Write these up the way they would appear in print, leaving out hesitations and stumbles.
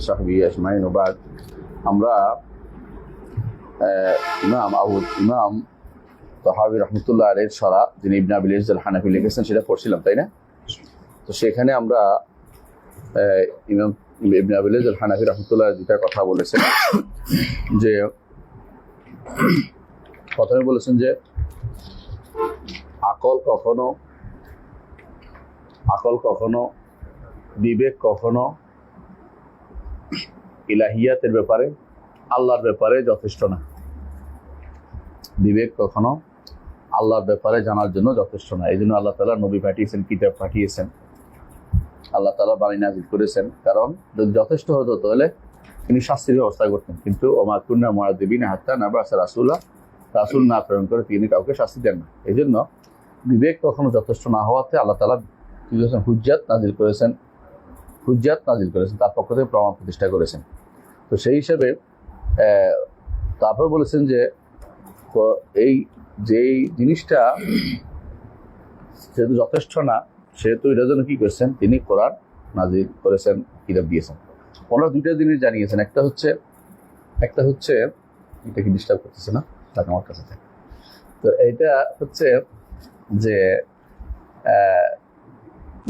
সাহবী আজমাইন ওবাদ। আমরা ইমাম তাহাবী রহমতুল্লাহ আলাইহির শরা, যিনি ইবনে আবিল ইজ্জ আল হানাফি লিখেছেন, সেটা পড়ছিলাম, তাই না? তো সেখানে আমরা ইমাম ইবনে আবিল ইজ্জ আল হানাফি রহমতুল্লাহ দুটা কথা বলেছেন। যে প্রথমে বলেছেন যে আকল কখনো বিবেক কখনো ইলাহিয়াতের ব্যাপারে, আল্লাহর ব্যাপারে যথেষ্ট না। বিবেক কখনো আল্লাহর ব্যাপারে জানার জন্য যথেষ্ট না। এই জন্য আল্লাহ তাআলা নবী পাঠিয়েছেন, কিতাব পাঠিয়েছেন, আল্লাহ তাআলা বাণী নাযিল করেছেন। কারণ যদি যথেষ্ট হতো তাহলে তিনি শাস্তির ব্যবস্থা করতেন। কিন্তু ওমা কুন্না মুআযিবিনা হাত্তা নাবআসা রাসূলা, রাসূল না প্রেরণ করে তিনি কাউকে শাস্তি দেন না। এই জন্য বিবেক কখনো যথেষ্ট না হওয়াতে আল্লাহ তাআলা কি করেছেন? হুজ্জাত নাযিল করেছেন, তার পক্ষ থেকে প্রমাণ প্রতিষ্ঠা করেছেন। তো সেই হিসেবে তারপর বলেছেন যে এই যেই জিনিসটা যেহেতু যথেষ্ট না, সেহেতু এটার জন্য কি করেছেন? তিনি কোরআন নাযিল করেছেন, কিতাব দিয়েছেন। ওনারা দুইটা জিনিস জানিয়েছেন। একটা হচ্ছে এটা কি ডিস্টার্ব করতেছে না? তাকে আমার কাছে থাকে। তো এইটা হচ্ছে যে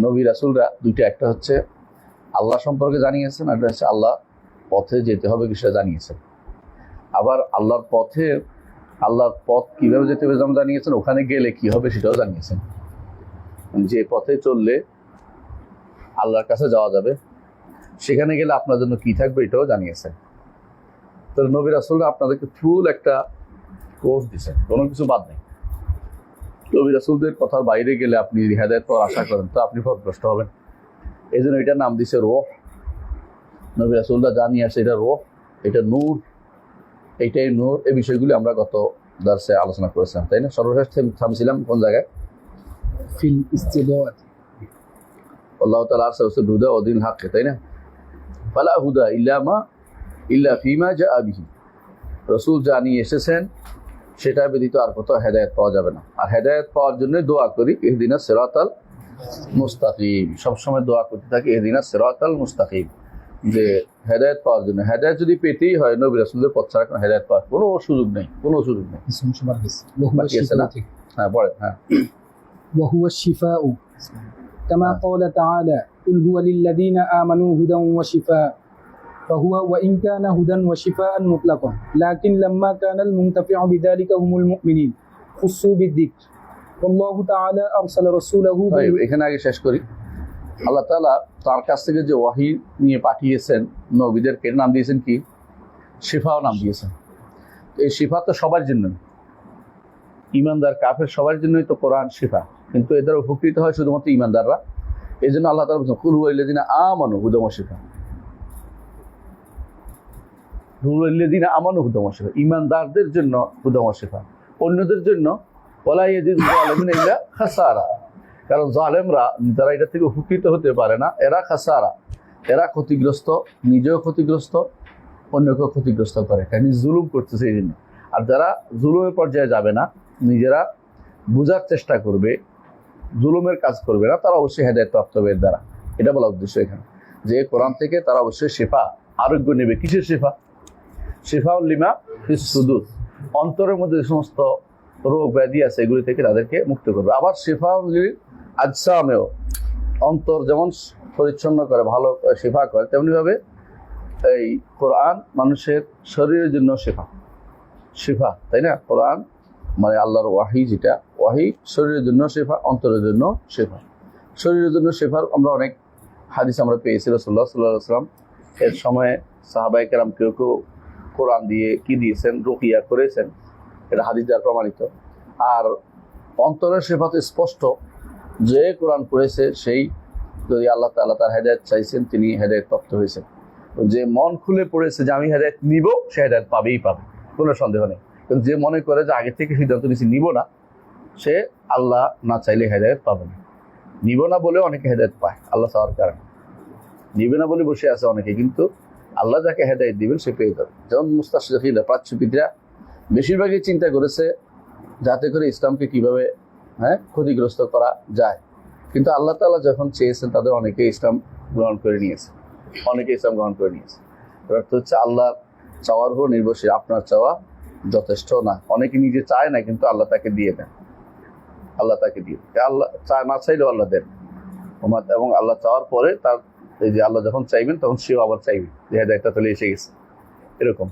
নবী রাসূলরা দুইটা, একটা হচ্ছে আল্লাহ সম্পর্কে জানিয়েছেন, আর একটা হচ্ছে আল্লাহ পথে যেতে হবে কি সেটা জানিয়েছেন। আবার আল্লাহর পথ কিভাবে যেতে হবে যেমন জানিয়েছেন, ওখানে গেলে কি হবে সেটাও জানিয়েছেন। যে পথে চললে আল্লাহর কাছে যাওয়া যাবে, সেখানে গেলে আপনার জন্য কি থাকবে এটাও জানিয়েছেন। তো নবী রাসূলরা আপনাদেরকে ফুল একটা কোর্স দিয়েছেন, কোনো কিছু বাদ নেই। নবী রাসূলদের কথার বাইরে গেলে আপনি হেদায়েত পাওয়ার আশা করেন তো আপনি পথভ্রষ্ট হবেন। এই জন্য এটার নাম দিয়েছে রূহ। নবী রাসূলরা জানিয়ে আসে এটা রূহ, এটা নূর, এইটাই নূর। এই বিষয়গুলি আমরা গত দার্সে আলোচনা করেছিলাম, তাই না? সর্বশেষ থামছিলাম কোন জায়গায়? ফিল ইস্তিদাত। আল্লাহ তাআলা আরসালাহু হুদা ওয়া দীনিল হক, তাই না? ফালা হুদা ইল্লা ফিমা জাআ বিহি। রাসূল জানিয়ে এসেছেন, সেটা ব্যতীত আর কোথাও হেদায়েত পাওয়া যাবে না। আর হেদায়েত পাওয়ার জন্য দোয়া করি, ইহদিনাস সিরাতাল মুস্তাকিম। সবসময় দোয়া করতে থাকি ইহদিনাস সিরাতাল মুস্তাকিম, যে হেদায়েত পাওয়ার জন্য। হেদায়েত যদি পেতেই হয়, নবী রাসূলদের পথ ছাড়া হেদায়েত পাওয়ার কোনো সুযোগ নেই। হ্যাঁ, পড়েন। হ্যাঁ, وهو الشفاء كما قال تعالى قل هو للذين آمنوا هدى وشفاء فهو وإن كان هدى وشفاء مطلقا لكن لما كان المنتفع بذلك هم المؤمنين خصوا بالذكر والله تعالى أرسل رسوله এখানে আগে শেষ করি। আল্লাহ তাআলা তার কাছ থেকে যে ওয়াহি নিয়ে পাঠিয়েছেন নবীদেরকে, নাম দিয়েছেন কি? শিফাও নাম দিয়েছেন। এই শিফা তো সবার জন্য, ইমানদার কাফের সবার জন্যই তো কোরআন শিফা, কিন্তু এদের উপকৃত হয় শুধুমাত্র ইমানদাররা। এই জন্য আল্লাহ তাআলা বলেছেন কুল হুয়াল্লাযিনা আমানু হুদাম ওয়া শিফা। হুয়াল্লাযিনা আমানু হুদাম ওয়া শিফা, ইমানদারদের জন্য হুদাম ওয়া শিফা। অন্যদের জন্য ওয়ালা ইয়াজিদু যালিমিনা ইল্লা খাসারা। কারণ জালেমরা যারা এটা থেকে উপকৃত হতে পারে না, এরা খাসারা, এরা ক্ষতিগ্রস্ত, নিজেও ক্ষতিগ্রস্ত, অন্যকেও ক্ষতিগ্রস্ত করে, কারণ জুলুম করতেছে এই জন্য। আর যারা জুলুমের পর্যায়ে যাবে না, নিজেরা বোঝার চেষ্টা করবে, জুলুমের কাজ করবে না, তারা অবশ্যই হেদায়েত প্রাপ্ত হবে এর দ্বারা। এটা বলা উদ্দেশ্য এখানে, যে কোরআন থেকে তারা অবশ্যই শিফা, আরোগ্য নেবে। কিসের শিফা? শিফাউল লিমা ফিস সুদুর, অন্তরের মধ্যে যে সমস্ত রোগ ব্যাধি আছে এগুলি থেকে তাদেরকে মুক্ত করবে। আবার শিফাউল লিল আজসামেও, অন্তর যেমন পরিচ্ছন্ন করে, ভালো শিফা করে, তেমনিভাবে এই কোরআন মানুষের শরীরের জন্য শিফা, তাই না? কোরআন মানে আল্লাহর ওয়াহি, যেটা ওয়াহি শরীরের জন্য শিফা, অন্তরের জন্য শিফা। শরীরের জন্য শিফার আমরা অনেক হাদিস আমরা পেয়েছি। রাসূলুল্লাহ সাল্লাল্লাহু আলাইহি ওয়াসাল্লাম এর সময় সাহাবায়ে কেরাম কেউ কোরআন দিয়ে কি দিয়েছেন? রুকিয়া করেছেন, এটা হাদিস দ্বারা প্রমাণিত। আর অন্তরের শিফাতে স্পষ্ট, যে কোরআন পড়েছে সেই যদি আল্লাহ তাআলা তার হেদায়েত চাইছেন, তিনি হেদায়েত প্রাপ্ত হয়েছেন। যে মন খুলে পড়েছে যে আমি হেদায়েত নিব, সে হেদায়েত পাবেই পাবে, কোনো সন্দেহ নেই। কিন্তু যে মনে করে যে আগে থেকে সিদ্ধান্ত নিয়েছি নিব না, সে আল্লাহ না চাইলে হেদায়েত পাবে না। নিব না বলে অনেকে হেদায়েত পায়, আল্লাহ চাওয়ার কারণে। নিবে না বলে বসে আছে অনেকে, কিন্তু আল্লাহ যাকে হেদায়েত দিবেন সে পেয়ে যাবে। যেমন মুস্তাশরিকিনরা, প্রাচ্যবিদরা বেশিরভাগই চিন্তা করেছে যাতে করে ইসলামকে কিভাবে ক্ষতিগ্রস্ত করা যায়। কিন্তু আল্লাহ তাআলা যখন চেয়েছেন, তাদের অনেকে ইসলাম গ্রহণ করে নিয়েছে। অনেকে ইসলাম গ্রহণ করে নিয়েছে। এর অর্থ হচ্ছে আল্লাহ চাওয়ার উপর নির্ভরশীল, আপনার চাওয়া যথেষ্ট না। অনেকে নিজে চায় না, কিন্তু আল্লাহ তাকে দিয়ে দেন, আল্লাহ তাকে দিয়ে দেন। আল্লাহ চায় না চাইলেও আল্লাহ দেন। এবং আল্লাহ চাওয়ার পরে তার এই যে আল্লাহ যখন চাইবেন তখন সেও আবার চাইবে যে হেদায়েতটা চলে এসে গেছে। এরকম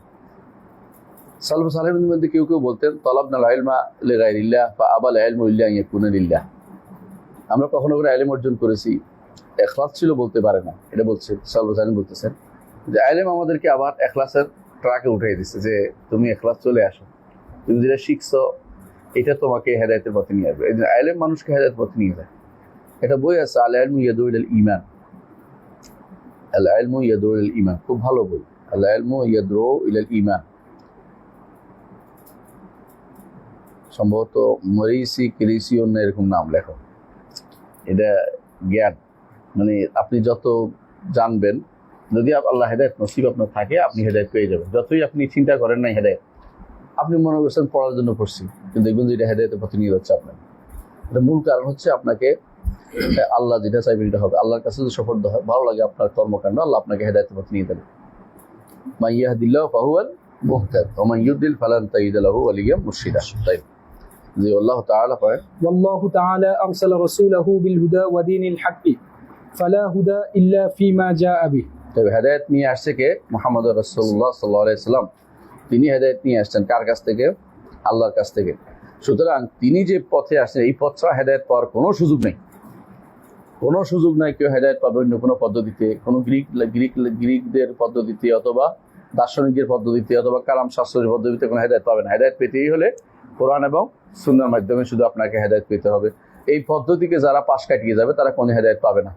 সালফুস সালেহিনের মধ্যে কেউ কেউ বলতেন তলাবনাল ইলমা লিগাইরিল্লাহ ফা আবাল ইলমু ইল্লা আন ইয়াকুনা লিল্লাহ। আমরা কখনো কোনো ইলম অর্জন করেছি, ইখলাস ছিল বলতে পারে না, এটা বলছে সালফুস সালেহিন বলতেছেন যে ইলম আমাদেরকে আবার ইখলাসের ট্রাকে উঠিয়ে দিচ্ছে, যে তুমি ইখলাস চলে আসো, তুমি যেটা শিখছো এটা তোমাকে হেদায়েতের পথে নিয়ে আসবে। এই যে ইলম মানুষকে হেদায়েতের পথে নিয়ে যায়। এটা বই আছে আল ইলমু ইয়াদউ ইলাল ঈমান, আল ইলমু ইয়াদউ ইলাল ঈমান, খুব ভালো বই, আল ইলমু ইয়াদউ ইলাল ঈমান। সম্ভবত মরিসি ক্রিসিওন এরকম নাম লেখো। এটা জ্ঞান, মানে আপনি যত জানবেন, যদি আল্লাহ হেদায়েত নসিব আপনার থাকে আপনি হেদায়েত পেয়ে যাবেন। যতই আপনি চিন্তা করেন না হেদায়েত, আপনি মনে করছেন পড়ার জন্য পড়ছি, কিন্তু দেখবেন যে এটা হেদায়েতের পথে নিয়ে যাচ্ছে আপনার। এটা মূল কারণ হচ্ছে আপনাকে আল্লাহ যেটা চাইবেন এটা হবে। আল্লাহর কাছে যদি সফর ভালো লাগে আপনার কর্মকাণ্ড, আল্লাহ আপনাকে হেদায়েতের পথে নিয়ে দেবে। মান ইয়াহদিল্লাহু ফাহুয়াল মুহতাদ ওয়া মান ইউদ্লিল ফালান তাজিদ লাহু ওয়ালিয়্যান মুরশিদা। তাই জি আল্লাহ তাআলা কয় والله تعالى أرسل رسوله بالهدى ودين الحق فلا هدى إلا فيما جاء به। তবে হেদায়েত নিয়ে আসছে কে? মুহাম্মদ রাসূলুল্লাহ সাল্লাল্লাহু আলাইহি সাল্লাম। তিনি হেদায়েত নিয়ে আসছেন কার কাছ থেকে? আল্লাহর কাছ থেকে। সুতরাং তিনি যে পথে আসছেন এই পথ ছাড়া হেদায়েত পাওয়ার কোনো সুযোগ নেই, কোনো সুযোগ নাই। কেউ হেদায়েত পাবে অন্য কোনো পদ্ধতিতে, কোনো গ্রিকদের পদ্ধতিতে অথবা দার্শনিকদের পদ্ধতিতে অথবা কালাম শাস্ত্রের পদ্ধতিতে কোনো হেদায়েত পাবে না। হেদায়েত পেতেই হলে কোরআন এবং সুন্নাহর মাধ্যমে শুধু আপনাকে হেদায়েত পেতে হবে। এই পদ্ধতিকে যারা পাশ কাটিয়ে যাবে তারা কোনো হেদায়েত পাবে না।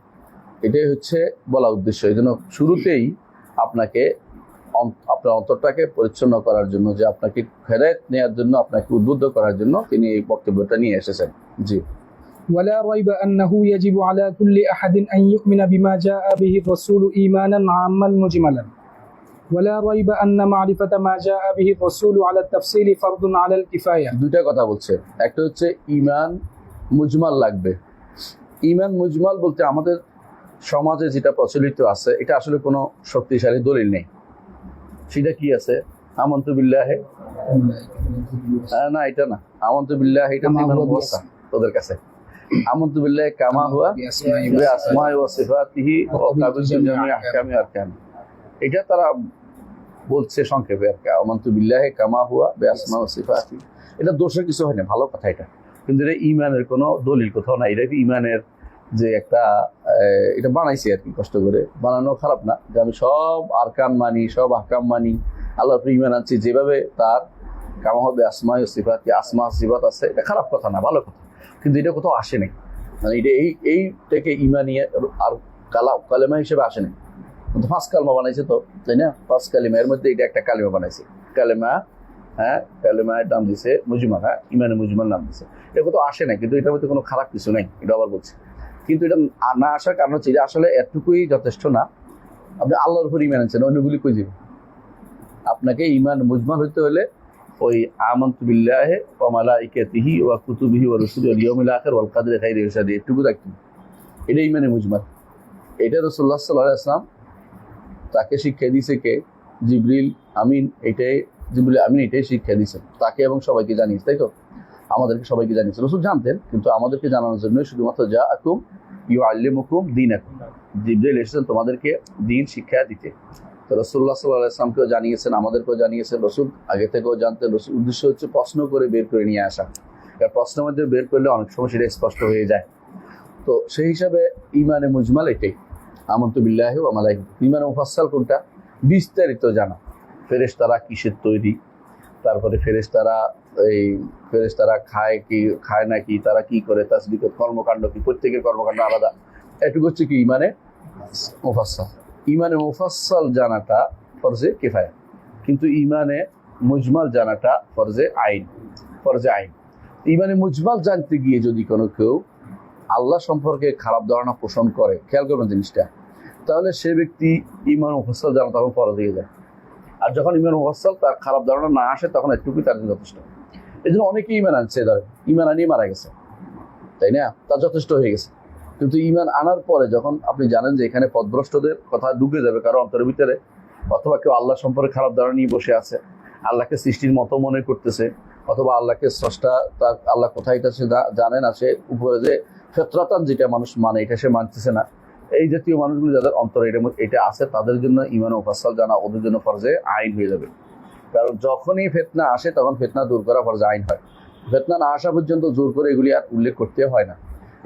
এটাই হচ্ছে বলা উদ্দেশ্য। এই জন্য শুরুতেই আপনাকে আপনার অন্তরটাকে পরিচ্ছন্ন করার জন্য, যে আপনাকে হেদায়েত নেওয়ার জন্য, আপনাকে উদ্বুদ্ধ করার জন্য তিনি এই বক্তব্যটা নিয়ে এসেছেন। জি। ولا ريب أنه يجب على كل أحد أن يؤمن بما جاء به الرسول إيمانا عاما مجملا، ولا ريب أن معرفة ما جاء به الرسول على التفصيل فرض على الكفاية। দুইটা কথা বলছে, একটা হচ্ছে ঈমান মুজমাল লাগবে। ঈমান মুজমাল বলতে আমাদের সমাজে যেটা প্রচলিত আছে এটা আসলে কোনো শক্তিশালী দলিল নেই। সেটা কি আছে? আমানতু বিল্লাহি, না এটা না, আমানতু বিল্লাহি এটা ঈমান মুওয়াসসা তোদের কাছে। আমানতু বিল্লাহি কামা হুয়া বিআসমাই ওয়া সিফাতিহি ওয়া কাবিল জামি আহকামি আরকান। এটা তারা বলছে সংক্ষেপে আর কি, আমানতু বিল্লাহি কামা হুয়া বিআসমাই ওয়া সিফাতিহি। এটা দোষের কিছু হয় না, ভালো কথা এটা, কিন্তু এটা ঈমানের কোনো দলিল কোথাও নাই। এটা কি ঈমানের যে একটা এটা বানাইছে আর কি, কষ্ট করে বানানো খারাপ না, যে আমি সব আরকান মানি, সব আহকাম মানি, আল্লাহর উপর ঈমান আনছি, যেভাবে তার কামা হবে আসমাই ও সিফাত, কি আসমা সিফাত আছে, এটা খারাপ কথা না, ভালো কথা, কিন্তু এটা কোথাও আসে নাই। মানে এটা এইটাকে ঈমানিয়া আর কালেমা হিসেবে আসে নাই। কিন্তু 5 কালেমা বানাইছে তো, তাই না? 5 কালেমা, এর মধ্যে এটা একটা কালেমা বানাইছে, কালেমা, হ্যাঁ কালেমার নাম দিছে মুজমাল, হ্যাঁ ইমানে মুজমাল নাম দিছে। এটা কোথাও আসে নাই, কিন্তু এটার মধ্যে কোনো খারাপ কিছু নাই, এটা আবার বলছে। কিন্তু এটা না আসার কারণ হচ্ছে, এটা আসলে এতটুকুই যথেষ্ট না। আপনি আল্লাহর উপর ঈমান আনছেন, অন্যগুলি কই যাবে? আপনাকে ঈমান মুজমাল হইতে হলে ওই আমানতু বিল্লাহি ওয়া মালাইকাতিহি ওয়া কুতুবিহি ওয়া রুসুলিহি ওয়াল ইয়াউমিল আখির ওয়াল কদরি খাইরি ওয়া শাররি, এটুকু থাকতে, এটা ঈমানে মুজমাল। এটা রাসূলুল্লাহ সাল্লাল্লাহু আলাইহি ওয়াসাল্লাম তাকে শিক্ষা দিয়েছে কে? জিবরিল আমিন। জিবরিল আমিন এটাই শিক্ষা দিয়েছেন তাকে এবং সবাইকে জানিয়েছে, তাই তো? আমাদেরকে সবাইকে জানিয়েছে। রাসূল জানতেন, কিন্তু আমাদেরকে জানানোর জন্য শুধুমাত্র জাআকুম ইউআল্লিমুকুম দীনাকুম, জিবরিল এসেছেন তোমাদেরকে দ্বীন শিক্ষা দিতে। তো রাসূলুল্লাহ সাল্লাল্লাহু আলাইহি ওয়াসাল্লামকেও জানিয়েছেন, আমাদেরকেও জানিয়েছেন। রাসূল আগে থেকেও জানতেন। রাসূল উদ্দেশ্য হচ্ছে প্রশ্ন করে বের করে নিয়ে আসা। প্রশ্নের মধ্যে বের করলে অনেক সময় সেটা স্পষ্ট হয়ে যায়। তো সেই হিসাবে ঈমানে মুজমাল এটাই, আমানতু বিল্লাহি ওয়া মালাইকাতিহি। ঈমানে মুফাসসাল কোনটা? বিস্তারিত জানা, ফেরেশতারা কিসের তৈরি, তারপরে ফেরেশতারা খায় কি খায় না কি, তারা কি করে, তাসবিহ কর্মকাণ্ড কি, প্রত্যেকের কর্মকাণ্ড আলাদা। এটুকু হচ্ছে কি ঈমানে মুফাসসাল। ঈমানে মুফাসসাল জানাটা ফরজে কিফায়া, কিন্তু ঈমানে মুজমাল জানাটা ফরজে আইন। ঈমানে মুজমাল জানতে গিয়ে যদি কোনো কেউ আল্লাহ সম্পর্কে খারাপ ধারণা পোষণ করে, খেয়াল করবেন জিনিসটা, তাহলে সে ব্যক্তি ঈমান মুফাসসাল জানা তখন ফরজ হয়ে যায়। আর যখন ঈমান মুফাসসাল তার খারাপ ধারণা না আসে, তখন এটুকুই তার জন্য যথেষ্ট। এই জন্য অনেকেই ঈমান আনছে, ঈমান আনিয়ে মারা গেছে, তাই না? তার যথেষ্ট হয়ে গেছে। তো কিন্তু ঈমান আনার পরে যখন আপনি জানেন যে এখানে পথভ্রষ্টদের কথা ঢুকে যাবে কারো অন্তরের ভিতরে, অথবা কেউ আল্লাহ সম্পর্কে খারাপ ধারণা নিয়ে বসে আছে, আল্লাহকে সৃষ্টির মতো মনে করতেছে, অথবা আল্লাহকে স্রষ্টা, তার আল্লাহ কোথায় এটা সে জানে না, সে উপরে যে ফিতরাতান যেটা মানুষ মানে এটা সে মানতেছে না, এই জাতীয় মানুষগুলো যাদের অন্তরে এটা আছে তাদের জন্য ঈমান ও মুফাসসাল জানা ওদের জন্য ফরজে আইন হয়ে যাবে। কারণ যখনই ফিতনা আসে তখন ফিতনা দূর করা ফরজে আইন হয়। ফিতনা না আসা পর্যন্ত জোর করে এগুলি আর উল্লেখ করতে হয় না।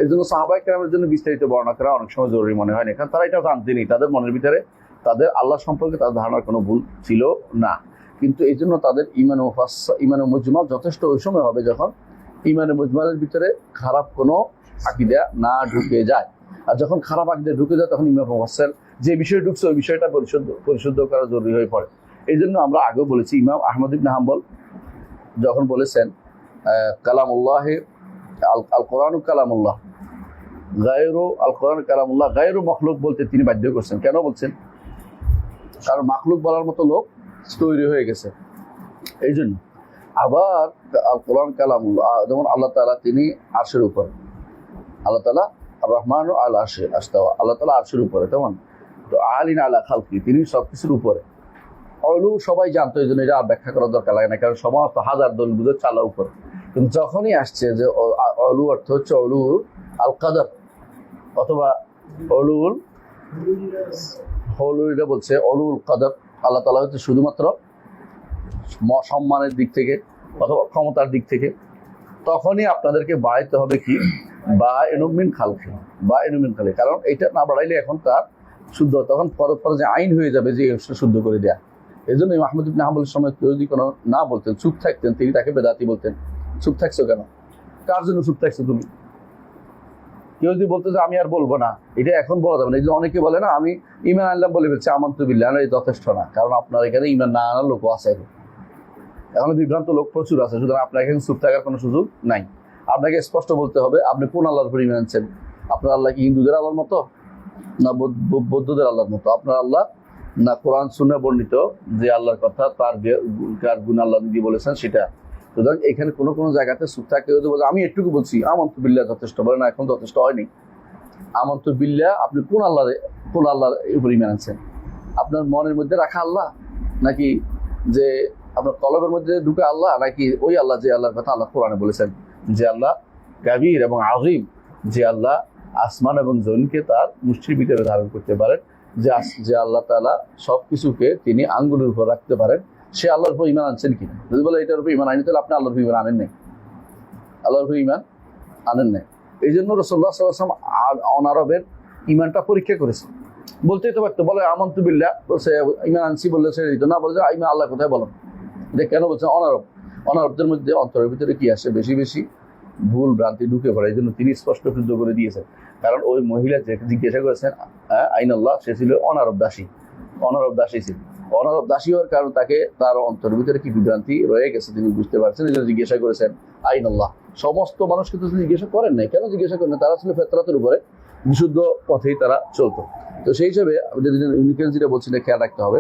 এই জন্য সাহাবায়ে কেরামের জন্য বিস্তারিত বর্ণনা করা অনেক সময় জরুরি মনে হয় না, কারণ তারা এটাও জানতেনি, তাদের মনের ভিতরে তাদের আল্লাহ সম্পর্কে তাদের ধারণার কোনো ভুল ছিল না। কিন্তু এই জন্য তাদের ঈমান ও মুজমাল যথেষ্ট ওই সময় হবে যখন ঈমান ও মুজমালের ভিতরে খারাপ কোনো আকীদা না ঢুকে যায়। আর যখন খারাপ আকীদা ঢুকে যায় তখন ঈমান ও মুফাসসাল যে বিষয়ে ঢুকছে ওই বিষয়টা পরিশুদ্ধ করা জরুরি হয়ে পড়ে। এই জন্য আমরা আগেও বলেছি, ইমাম আহমদ ইবনে হাম্বল যখন বলেছেন কালামুল্লাহ আল কোরআন কালামুল্লাহ গায়রু আল কোরআন কালামুল্লাহ গায়রু মখলুক বলতে তিনি বাধ্য করছেন। কেন বলছেন? কারণ মাখলুক বলার মতো লোক তৈরি হয়ে গেছে, এই জন্য। আবার আল কোরআন কালামুল্লাহ, যেমন আল্লাহ তাআলা তিনি আরশের উপরে, আল্লাহ তাআলা আর রহমান আল আরশে আস্তাওয়া, আল্লাহ তাআলা আরশের উপরে, তেমন তো আলিন আলা খালকি, তিনি সবকিছুর উপরে। অলু সবাই জানতো, এই জন্য এটা আর ব্যাখ্যা করার দরকার লাগে না, কারণ সমস্ত হাজার দল বুঝে চালা উপরে। কিন্তু যখনই আসছে যে অলু অর্থ হচ্ছে অলু আল কাদার অথবা অলুল হলু, এটা বলছে অলুল কাদার, আল্লাহ তাআলা হচ্ছে শুধুমাত্র সম্মানের দিক থেকে অথবা ক্ষমতার দিক থেকে, তখনই আপনাদেরকে বাড়াইতে হবে কি বা এনুমিন খালকে, বা এনুমিন খালে, কারণ এইটা না বাড়াইলে এখন তার শুদ্ধ, তখন পরে যে আইন হয়ে যাবে যে শুদ্ধ করে দেয়া। এই জন্য আহমদ ইবনে হাম্বলের সময় কেউ যদি কোনো না বলতেন, চুপ থাকতেন, তিনি তাকে বেদাতি বলতেন। চুপ থাকছো কেন? কার জন্য চুপ থাকছো তুমি? কেউ যদি বলতো যে আমি আর বলবো না, এটা এখন বলা যাবে না। এই জন্য অনেকে বলে না আমি ঈমান আনলাম বলে ফেলছি, আমানতু বিল্লাহ, এই যথেষ্ট না, কারণ আপনার এখানে ঈমান না আনার লোকও আছে, এখন বিভ্রান্ত লোক প্রচুর আছে। সুতরাং আপনার এখানে চুপ থাকার কোনো সুযোগ নাই। আপনাকে স্পষ্ট বলতে হবে আপনি কোন আল্লাহর উপর ঈমান আনছেন। আপনার আল্লাহ কি হিন্দুদের আল্লাহর মতো, না বৌদ্ধদের আল্লাহর মতো? আপনার আল্লাহ না কোরআন সুন্নাহ বর্ণিত যে আল্লাহর কথা, তার গুণ আল্লাহ নিজে বলেছেন সেটা। সুতরাং এখানে কোনো কোনো জায়গাতে চুপ থাকে, বলে আমি একটুকু বলছি আমানতু বিল্লাহ যথেষ্ট, বলে না এখন যথেষ্ট হয়নি। আমানতু বিল্লাহ আপনি কোন আল্লাহর উপর ঈমান আনছেন? আপনার মনের মধ্যে রাখা আল্লাহ, নাকি যে আপনার কলবের মধ্যে ঢুকে আল্লাহ, নাকি ওই আল্লাহ যে আল্লাহর কথা আল্লাহ কোরআনে বলেছেন যে আল্লাহ কাবীর এবং আযীম, যে আল্লাহ আসমান এবং জমিনকে তার মুষ্টির ভিতরে ধারণ করতে পারেন, যে আল্লাহ তাআলা সবকিছুকে তিনি আঙ্গুলের উপর রাখতে পারেন, সে আল্লাহর উপর ঈমান আনছেন কিনা? যদি বলে এটার উপর ঈমান আনি, তাহলে আপনি আল্লাহর উপর ঈমান আনেন নাই, আল্লাহর উপর ঈমান আনেন নাই। এই জন্য রাসূলুল্লাহ সাল্লাল্লাহু আলাইহি ওয়াসাল্লাম অনারবের ঈমানটা পরীক্ষা করেছেন। বলতেই তো পারতো, বলে আমানতু বিল্লাহ, বলছে ঈমান আনছি, বলছে না, বলছে ঈমান আল্লাহ কোথায় বলেন। এটা কেন বলছেন? অনারবদের মধ্যে অন্তরের ভিতরে কি আসে, বেশি বেশি ভুল ভ্রান্তি ঢুকে পড়ে। এই জন্য তিনি স্পষ্ট শুদ্ধ করে দিয়েছেন। কারণ ওই মহিলা যে জিজ্ঞাসা করেছেন আইন আল্লাহ, সে ছিল অনারব দাসী ছিল। অনারব দাসী হওয়ার কারণ তাকে তার অন্তরের ভিতরে কি বিভ্রান্তি রয়ে গেছে তিনি বুঝতে পারছেন, এই জন্য জিজ্ঞাসা করেছেন আইন আল্লাহ। সমস্ত মানুষকে তো জিজ্ঞাসা করেন নাই। কেন জিজ্ঞাসা করেন? তারা ছিল ফিতরাতের উপরে, বিশুদ্ধ পথেই তারা চলতো। তো সেই হিসেবে যেটা বলছি না, খেয়াল রাখতে হবে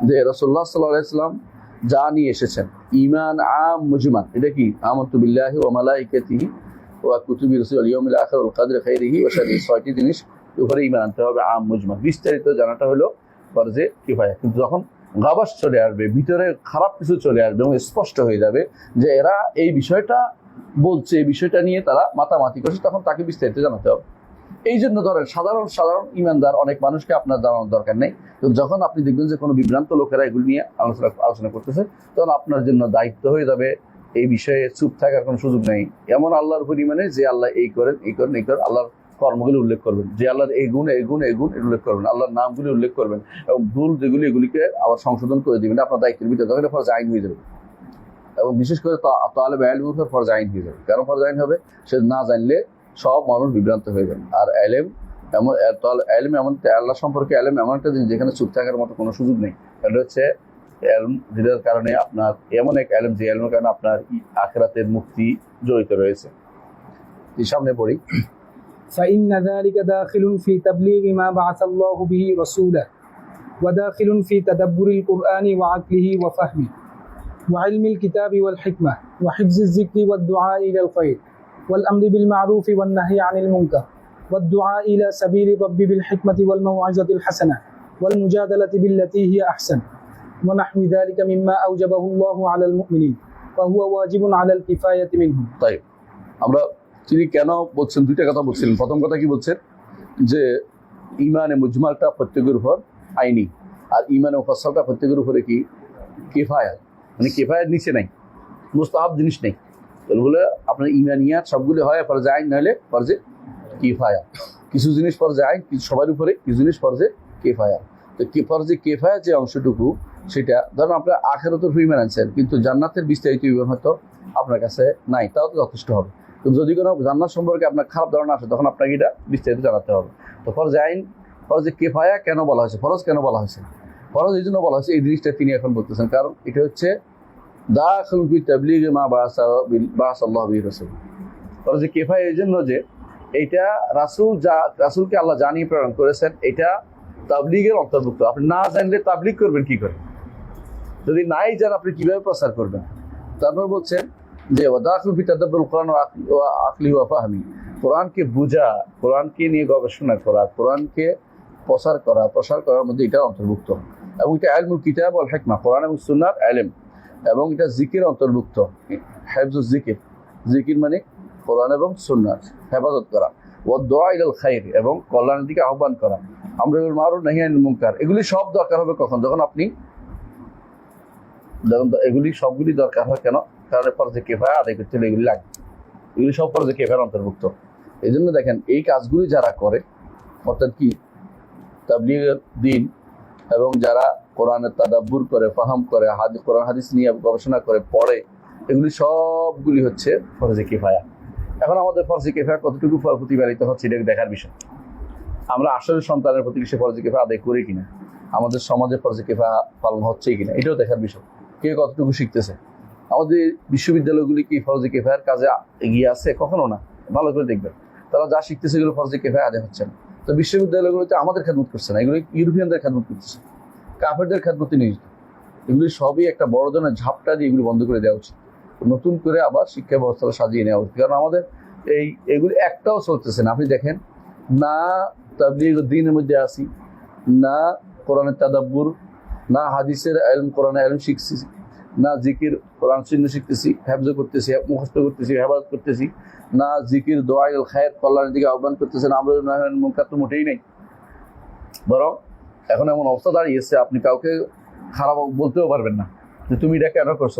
যে রাসূলুল্লাহ সাল্লাল্লাহু আলাইহি ওয়াসাল্লাম যা নিয়ে এসেছেন ঈমান আম মুজমাল, এটা কি আমানতু বিল্লাহি ওয়া মালাইকাতিহি ওয়া কুতুবি রাসূলিহি ওয়াল ইয়াউমিল আখির ওয়াল কদরি খাইরিহি ওয়া শাররিহি, ছয়টি জিনিস উপরে ঈমান আনতে হবে আম মুজমাল। বিস্তারিত জানাটা হলো ফরজে কিফায়া। কিন্তু যখন গাবাস চলে আসবে, ভিতরে খারাপ কিছু চলে আসবে এবং স্পষ্ট হয়ে যাবে যে এরা এই বিষয়টা বলছে, এই বিষয়টা নিয়ে তারা মাতামাতি করছে, তখন তাকে বিস্তারিত জানাতে হবে। এই জন্য ধরেন সাধারণ ঈমানদার অনেক মানুষকে আপনার জানানোর দরকার নেই। তো যখন আপনি দেখবেন যে কোনো বিভ্রান্ত লোকেরা এগুলি নিয়ে আলোচনা করতেছে, তখন আপনার জন্য দায়িত্ব হয়ে যাবে এই বিষয়ে চুপ থাকার কোনো সুযোগ নেই। এমন আল্লাহর উপর ঈমানে যে আল্লাহ এই করেন, আল্লাহর কর্মগুলি উল্লেখ করবেন, যে আল্লাহর এই গুণ উল্লেখ করবেন, আল্লাহর নামগুলি উল্লেখ করবেন, এবং ভুল যেগুলি এগুলিকে আবার সংশোধন করে দিবেন আপনার দায়িত্বের ভিতরে। তখন ফরজ আইন হয়ে যাবে, এবং বিশেষ করে তালেবে ইলমের উপর ফরজ আইন হয়ে যাবে। কেন ফরজ আইন হবে? সে না জানলে সব মানুষ বিভ্রান্ত হয়ে যাবে। আর এলেম এমন আল্লাহ সম্পর্কে এলেম এমন একটা জিনিস যেখানে চুপ থাকার মতো কোনো সুযোগ নেই। এটা হচ্ছে এলম, যেটার কারণে আপনার এমন এক এলেম যে এলমের কারণে আপনার আখিরাতের মুক্তি জড়িত রয়েছে। সামনে পড়ি। فإن ذلك داخل في تبليغ ما بعث الله به رسوله وداخل في تدبر القرآن وعقله وفهمه وعلم الكتاب والحكمة وحفظ الذكر والدعاء إلى الخير والأمر بالمعروف والنهي عن المنكر والدعاء إلى سبيل رب بالحكمة والموعظة الحسنة والمجادلة بالتي هي أحسن ونحو ذلك مما أوجبه الله على المؤمنين فهو واجب على الكفاية منهم. তাই আমরা তিনি কেন বলছেন দুইটা কথা বলছিলেন। প্রথম কথা কি বলছেন যে ইমানে মুজমালটা প্রত্যেকের উপর আইনি, আর ইমানে মুফাসসালটা প্রত্যেকের উপরে কি কিফায়াত, মানে কিফায়াত নিচে নাই, মুস্তাহাব জিনিস নেই। এগুলো আপনার ইমানিয়াত সবগুলো হয় ফরজে আইন, নাহলে ফরজে কিফায়া। কিছু জিনিস ফরজে আইন, কিছু সবার উপরে, কিছু জিনিস ফরজে কিফায়া। তো ফরজে কিফায়া যে অংশটুকু, সেটা ধরুন আপনার আখিরাতের ইমান আনছেন, কিন্তু জান্নাতের বিস্তারিত বিবরণ হয়তো আপনার কাছে নাই, তাও তো যথেষ্ট হবে। তো যদি কোনো জান্নাত সম্পর্কে আপনার খারাপ ধারণা আসে, তখন আপনাকে এটা বিস্তারিত জানাতে হবে। তো ফরজে আইন, ফরজে কিফায়া কেন বলা হয়েছে, ফরজ কেন বলা হয়েছে? ফরজ এই জন্য বলা হয়েছে, এই জিনিসটা তিনি এখন বলতেছেন, কারণ এটা হচ্ছে দাখিলুন ফি তাবলীগ মা বাআসাল্লাহু বিহি রাসূল। ফরজে কিফায়া এই জন্য যে এইটা রাসূলকে আল্লাহ জানিয়ে প্রেরণ করেছেন, এটা তাবলীগের অন্তর্ভুক্ত। আপনি না জানলে তাবলীগ করবেন কি করে? যদি নাই জান আপনি কিভাবে প্রচার করবেন? তারপর বলছেন যে ওয়াদাখিলুন ফি তাদাব্বুরিল কোরআন ওয়া আকলি ওয়া ফাহমি, কোরআনকে বোঝা, কোরআনকে নিয়ে গবেষণা করা, কোরআনকে প্রসার করার মধ্যে এটা অন্তর্ভুক্ত। এবং এটা ইলমুল কিতাব ওয়াল হিকমা, কোরআন এবং সুন্নাহর ইলম, এবং এটা জিকির অন্তর্ভুক্ত। হিফজুজ জিকির, জিকির মানে কোরআন এবং সুন্নাহ হেফাজত করা। ওয়া দুআ ইলাল খায়র, এবং কল্যাণের দিকে আহ্বান করা। আমরুল বিল মারুফ নাহি আনিল মুনকার, এগুলি সব দরকার হবে কখন? যখন এগুলি সবগুলি দরকার হয় কেন? কারণ ফরজে কিফায়া আদায় করতে হলে এগুলি লাগবে। এগুলি সব ফরজে কিফায়ার অন্তর্ভুক্ত। এই জন্য দেখেন, এই কাজগুলি যারা করে, অর্থাৎ কি তাবলীগের দিন, এবং যারা কোরআনের তাদাব্বুর করে, ফাহাম করে, কোরআন হাদিস নিয়ে গবেষণা করে, পড়ে, এগুলি সবগুলি হচ্ছে ফরজে কিফায়া। এখন আমাদের ফরজে কিফায়া কতটুকু প্রতিপালিত হচ্ছে, এটা দেখার বিষয়। আমরা আসলে সন্তানের প্রতি সে ফরজে কিফায়া আদায় করি কিনা, আমাদের সমাজে ফরজে কিফায়া পালন হচ্ছে কিনা, এটাও দেখার বিষয়। কে কতটুকু শিখতেছে? আমাদের বিশ্ববিদ্যালয়গুলি কি ফরজে কিফায়ার কাজে এগিয়ে আছে? কখনো না। ভালো করে দেখবেন, তারা যা শিখতেছে এগুলো ফরজে কিফায়া আদায় হচ্ছে না। তো বিশ্ববিদ্যালয়গুলোতে আমাদের খেদমত করছে না, এগুলো ইউরোপিয়ানদের খেদমত করতেছে, কাফেরদের খেদমতে নিয়োজিত। এগুলি সবই একটা বড় ধরনের ঝাপটা দিয়ে এগুলি বন্ধ করে দেওয়া উচিত। নতুন করে আবার শিক্ষা ব্যবস্থাটা সাজিয়ে নেওয়া উচিত। কারণ আমাদের এগুলি একটাও চলতেছে না। আপনি দেখেন, না তাবলীগ দ্বীনের মধ্যে আসি, না কোরআনের তাদাব্বুর, না হাদিসের ইলম, কোরআনের ইলম শিখছি, না জিকির কোরআন সুন্নাহ শিখতেছি, হেফজ করতেছি, মুখস্থ করতেছি, হেফাজত করতেছি, না জিকির দোয়া ইলাল খায়র, কল্যাণের দিকে আহ্বান করতেছেন। আমরুল বিল মারুফ মুনকার তো মোটেই নেই। বরং এখন এমন অবস্থা দাঁড়িয়েছে, আপনি কাউকে খারাপ বলতেও পারবেন না যে তুমি এটা কেন করছো,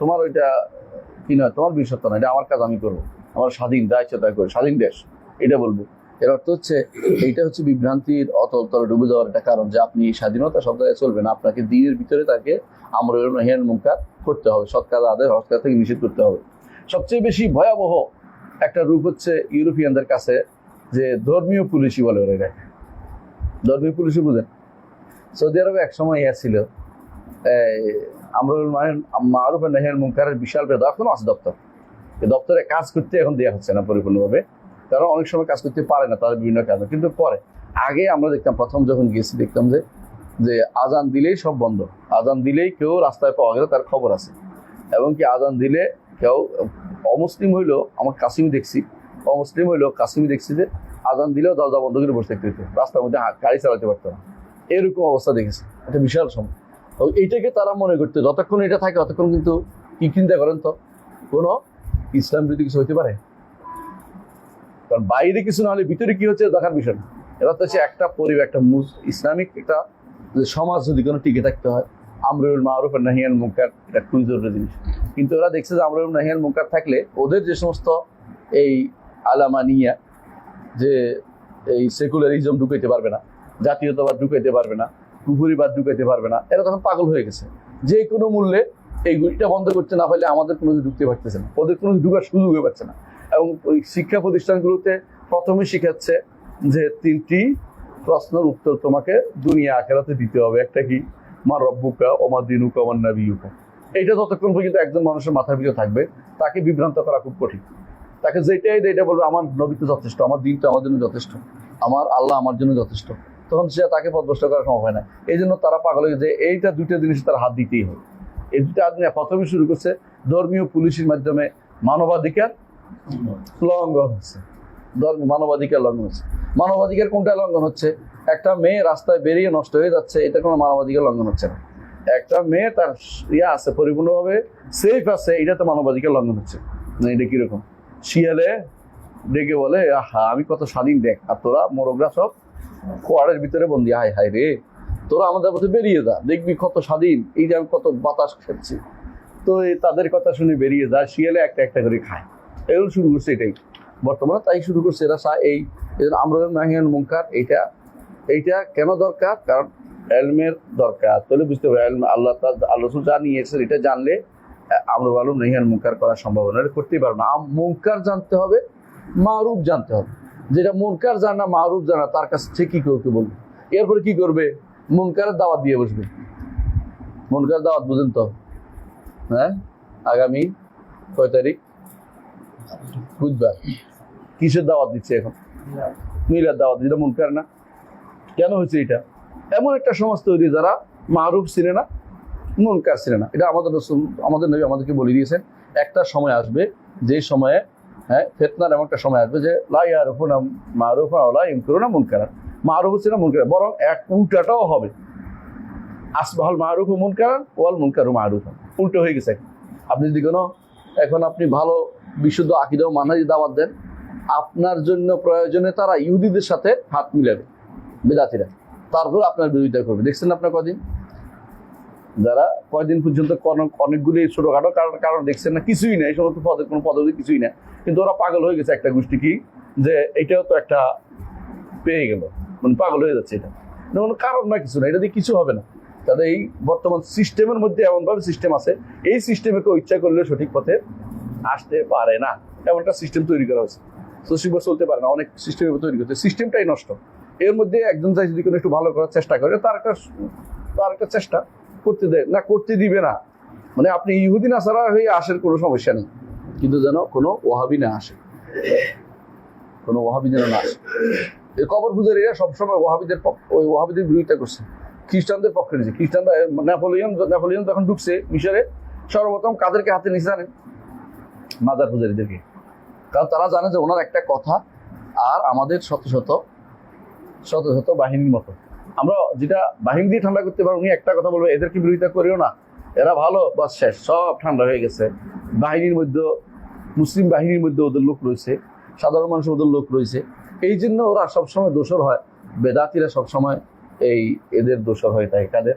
তোমার ওইটা কি নয়, তোমার বিষয় না, এটা আমার কাজ, আমি করবো, আমার স্বাধীন দায়িত্ব তাই করি, স্বাধীন দেশ, এটা বলবো। এর অর্থ হচ্ছে, এইটা হচ্ছে বিভ্রান্তির অতল তলে ডুবে যাওয়ার একটা কারণ, যে আপনি স্বাধীনতা সব জায়গায় চলবে না। আপনাকে দ্বীনের ভিতরে তাকে আমরুল বিল মারুফ মুনকার করতে হবে, সৎ কাজ আদায়, হজ কাজ থেকে নিষেধ করতে হবে। সবচেয়ে বেশি ভয়াবহ একটা রূপ হচ্ছে ইউরোপিয়ানদের কাছে যে ধর্মীয় পুলিশই বলে ওরা। এটাকে ধর্মীয় পুলিশই বুঝেন। সৌদি আরবে এক সময় ছিল আমরুল মারুফ নাহি আনিল মুনকারের বিশাল এখনো আছে দপ্তর। এই দপ্তরে কাজ করতে এখন দেওয়া হচ্ছে না পরিপূর্ণভাবে, কারণ অনেক সময় কাজ করতে পারে না, তাদের বিভিন্ন কাজ, কিন্তু করে। আগে আমরা দেখতাম, প্রথম যখন গেছি দেখতাম যে আজান দিলেই সব বন্ধ, আজান দিলেই কেউ রাস্তায় পাওয়া গেলে তার খবর আছে। এবং কি আজান দিলে কেউ অমুসলিম হইলো, আমার কাসিমি দেখছি, অমুসলিম হইলো কাসিমি দেখছি যে আজান দিলেও দরজা বন্ধ করে বসে থাকতে হতো, রাস্তার মধ্যে গাড়ি চালাতে পারতো না, এরকম অবস্থা দেখেছি। এটা বিশাল সময়। তো এইটাকে তারা মনে করতে, যতক্ষণ এটা থাকে ততক্ষণ কিন্তু কি চিন্তা করেন তো, কোনো ইসলাম বিরোধী কিছু হইতে পারে? কারণ বাইরে কিছু না হলে ভিতরে কি হচ্ছে দেখার বিষয় না। এবার তো হচ্ছে একটা পরিবার, একটা ইসলামিক একটা সমাজ যদি কোনো টিকে থাকতে হয়, আমরুল বিল মারুফ আর নাহি আনিল মুনকার এটা খুবই জরুরি জিনিস। কিন্তু ওরা দেখছে যে আমরুল বিল নাহি আনিল মুনকার থাকলে ওদের যে সমস্ত এই আলামানিয়া, যে এই সেকুলারিজম ঢুকাইতে পারবে না, জাতীয়তাবাদ ঢুকাইতে পারবে না, কুফুরিবাদ ঢুকাইতে পারবে না, এরা তখন পাগল হয়ে গেছে। যে কোনো মূল্যে এইগুলিটা বন্ধ করতে না পারলে আমাদের কোনো ঢুকতে পারতেছে না, ওদের কোনো ঢুকার সুযোগ হয়ে পাচ্ছে না। এবং ওই শিক্ষা প্রতিষ্ঠানগুলোতে প্রথমে শিখাচ্ছে যে 3টি প্রশ্নের উত্তর তোমাকে দুনিয়া আখিরাতে দিতে হবে। একটা কি, মা রব্বুকা ওমা দিনুকা ওমান নাবিয়ুকা। এইটা যতক্ষণ পর্যন্ত একজন মানুষের মাথার ভিতরে থাকবে, তাকে বিভ্রান্ত করা খুব কঠিন। তাকে যেটাই এটা বলবে আমার নবী তো যথেষ্ট, আমার দিন তো আমার জন্য যথেষ্ট, আমার আল্লাহ আমার জন্য যথেষ্ট, তখন সে তাকে পথভ্রষ্ট করা সম্ভব হয় না। এই জন্য তারা পাগল হয়ে যে এইটা দুটো জিনিস তার হাত দিতেই হয়। এই দুটো আদমি প্রথমে শুরু করছে ধর্মীয় পুলিশের মাধ্যমে মানবাধিকার লঙ্ঘন হচ্ছে। মানবাধিকার লঙ্ঘন হচ্ছে। মানবাধিকার কোনটা লঙ্ঘন হচ্ছে? একটা মেয়ে রাস্তায় বেরিয়ে নষ্ট হয়ে যাচ্ছে, এটা কোনো মানবাধিকার লঙ্ঘন হচ্ছে না। একটা মেয়ে তার আছে পরিপূর্ণভাবে সেফ আছে, এটা তো মানবাধিকার লঙ্ঘন হচ্ছে না। এটা কিরকম? শিয়ালে ডেকে বলে আহা আমি কত স্বাধীন দেখ, আর তোরা মোরগরা সব কোয়ারের ভিতরে বন্দি, হায় হায় রে, তোরা আমাদের মধ্যে বেরিয়ে যা, দেখবি কত স্বাধীন, এই যে আমি কত বাতাস খাচ্ছি। তো তাদের কথা শুনে বেরিয়ে যায়, শিয়ালে একটা একটা করে খায়। এগুলো শুরু করছে এটাই বর্তমানে, তাই শুরু করছে এরা। এই আমরুল নাহি আনিল মুনকার এইটা কেন দরকার? কারণ এলমের দরকার। তাহলে বুঝতে হবে আল্লাহ রাসূল যা নিয়েছেন এটা জানলে আমরুল নাহি আনিল মুনকার করার সম্ভাবনা, এটা করতেই পারবো না। মুনকার জানতে হবে, মারুফ জানতে হবে। যেটা মুনকার জানা মারুফ জানা তার কাছে সে কি করতে বলবে, এরপরে কি করবে? মুনকারের দাওয়াত দিয়ে বসবে। মুনকার দাওয়াত বুঝেন তো? হ্যাঁ, আগামী কয় তারিখ? বুধবার। কিসের দাওয়াত দিচ্ছে এখন? মিলাদ দাওয়াত। যেটা মুনকার না? কেন হয়েছে এটা? এমন একটা সমাজ তৈরি যারা মারুফ ছিলেন না, মুনকার ছিলেন না। এটা আমাদের নবী আমাদেরকে বলে দিয়েছেন, একটা সময় আসবে যে সময়ে ফিতনার এমন একটা সময় আসবে যে লা ইয়ারুফুনা মারুফান ওয়া লা ইনকুরুনা মুনকারান। মারুফ হচ্ছে না মুনকার, বরং এক উল্টাটাও হবে। আসবাহুল মারুফু মুনকারান ওয়াল মুনকারু মারুফান, উল্টো হয়ে গেছে। আপনি যদি এখন আপনি ভালো বিশুদ্ধ আকীদা ও মানহাজি দাওয়াত দেন, আপনার জন্য প্রয়োজনে তারা ইহুদিদের সাথে হাত মিলাবে বিদাতিরা, তারপর আপনার বিরোধিতা করবে। দেখছেন আপনার যারা কয়দিন পর্যন্ত অনেকগুলি ছোটখাটো কারণ দেখছেন না, কিছুই না, এই সমস্ত পদের কোনো পদবি কিছুই না, কিন্তু ওরা পাগল হয়ে গেছে একটা গোষ্ঠী, কি যে এটাও তো একটা পেয়ে গেল, মানে পাগল হয়ে যাচ্ছে। এটা কোনো কারণ না, কিছু না, এটা দিয়ে কিছু হবে না। তাদের এই বর্তমান সিস্টেমের মধ্যে এমনভাবে সিস্টেম আছে, এই সিস্টেমে কেউ ইচ্ছা করলে সঠিক পথে আসতে পারে না। এমন একটা সিস্টেম তৈরি করা হয়েছে, সঠিকভাবে চলতে পারে না, অনেক সিস্টেম তৈরি করছে, সিস্টেমটাই নষ্ট। এর মধ্যে একজন চাই যদি কোনো একটু ভালো করার চেষ্টা করে, তার একটা চেষ্টা করতে দেয় না, করতে দিবে না। মানে আপনি ইহুদি নাসারা হয়ে আসেন, কোনো সমস্যা নেই, কিন্তু যেন কোনো ওয়াহাবি না আসে, কোনো ওয়াহাবি যেন না আসে। এই কবর পূজারীরা সবসময় ওয়াহাবিদের বিরোধিতা করছে, খ্রিস্টানদের পক্ষে নিয়েছে। খ্রিস্টানরা নেপোলিয়ন যখন ঢুকছে মিশরে, সর্বপ্রথম কাদেরকে হাতে নিয়েছে জানেন? মাজার পূজারীদেরকে। কারণ তারা জানে যে ওনার একটা কথা আর আমাদের শত শত বাহিনীর মতো। আমরা যেটা বাহিনী দিয়ে ঠান্ডা করতে পারবো, উনি একটা কথা বলবে, এদেরকে বিরোধিতা করিও না, এরা ভালো, বাস শেষ, সব ঠান্ডা হয়ে গেছে। বাহিনীর মধ্যে, মুসলিম বাহিনীর মধ্যে ওদের লোক রয়েছে, সাধারণ মানুষের ওদের লোক রয়েছে, এই জন্য ওরা সবসময় দোষর হয়। বেদাতিরা সবসময় এদের দোষর হয়ে থাকে, কাদের?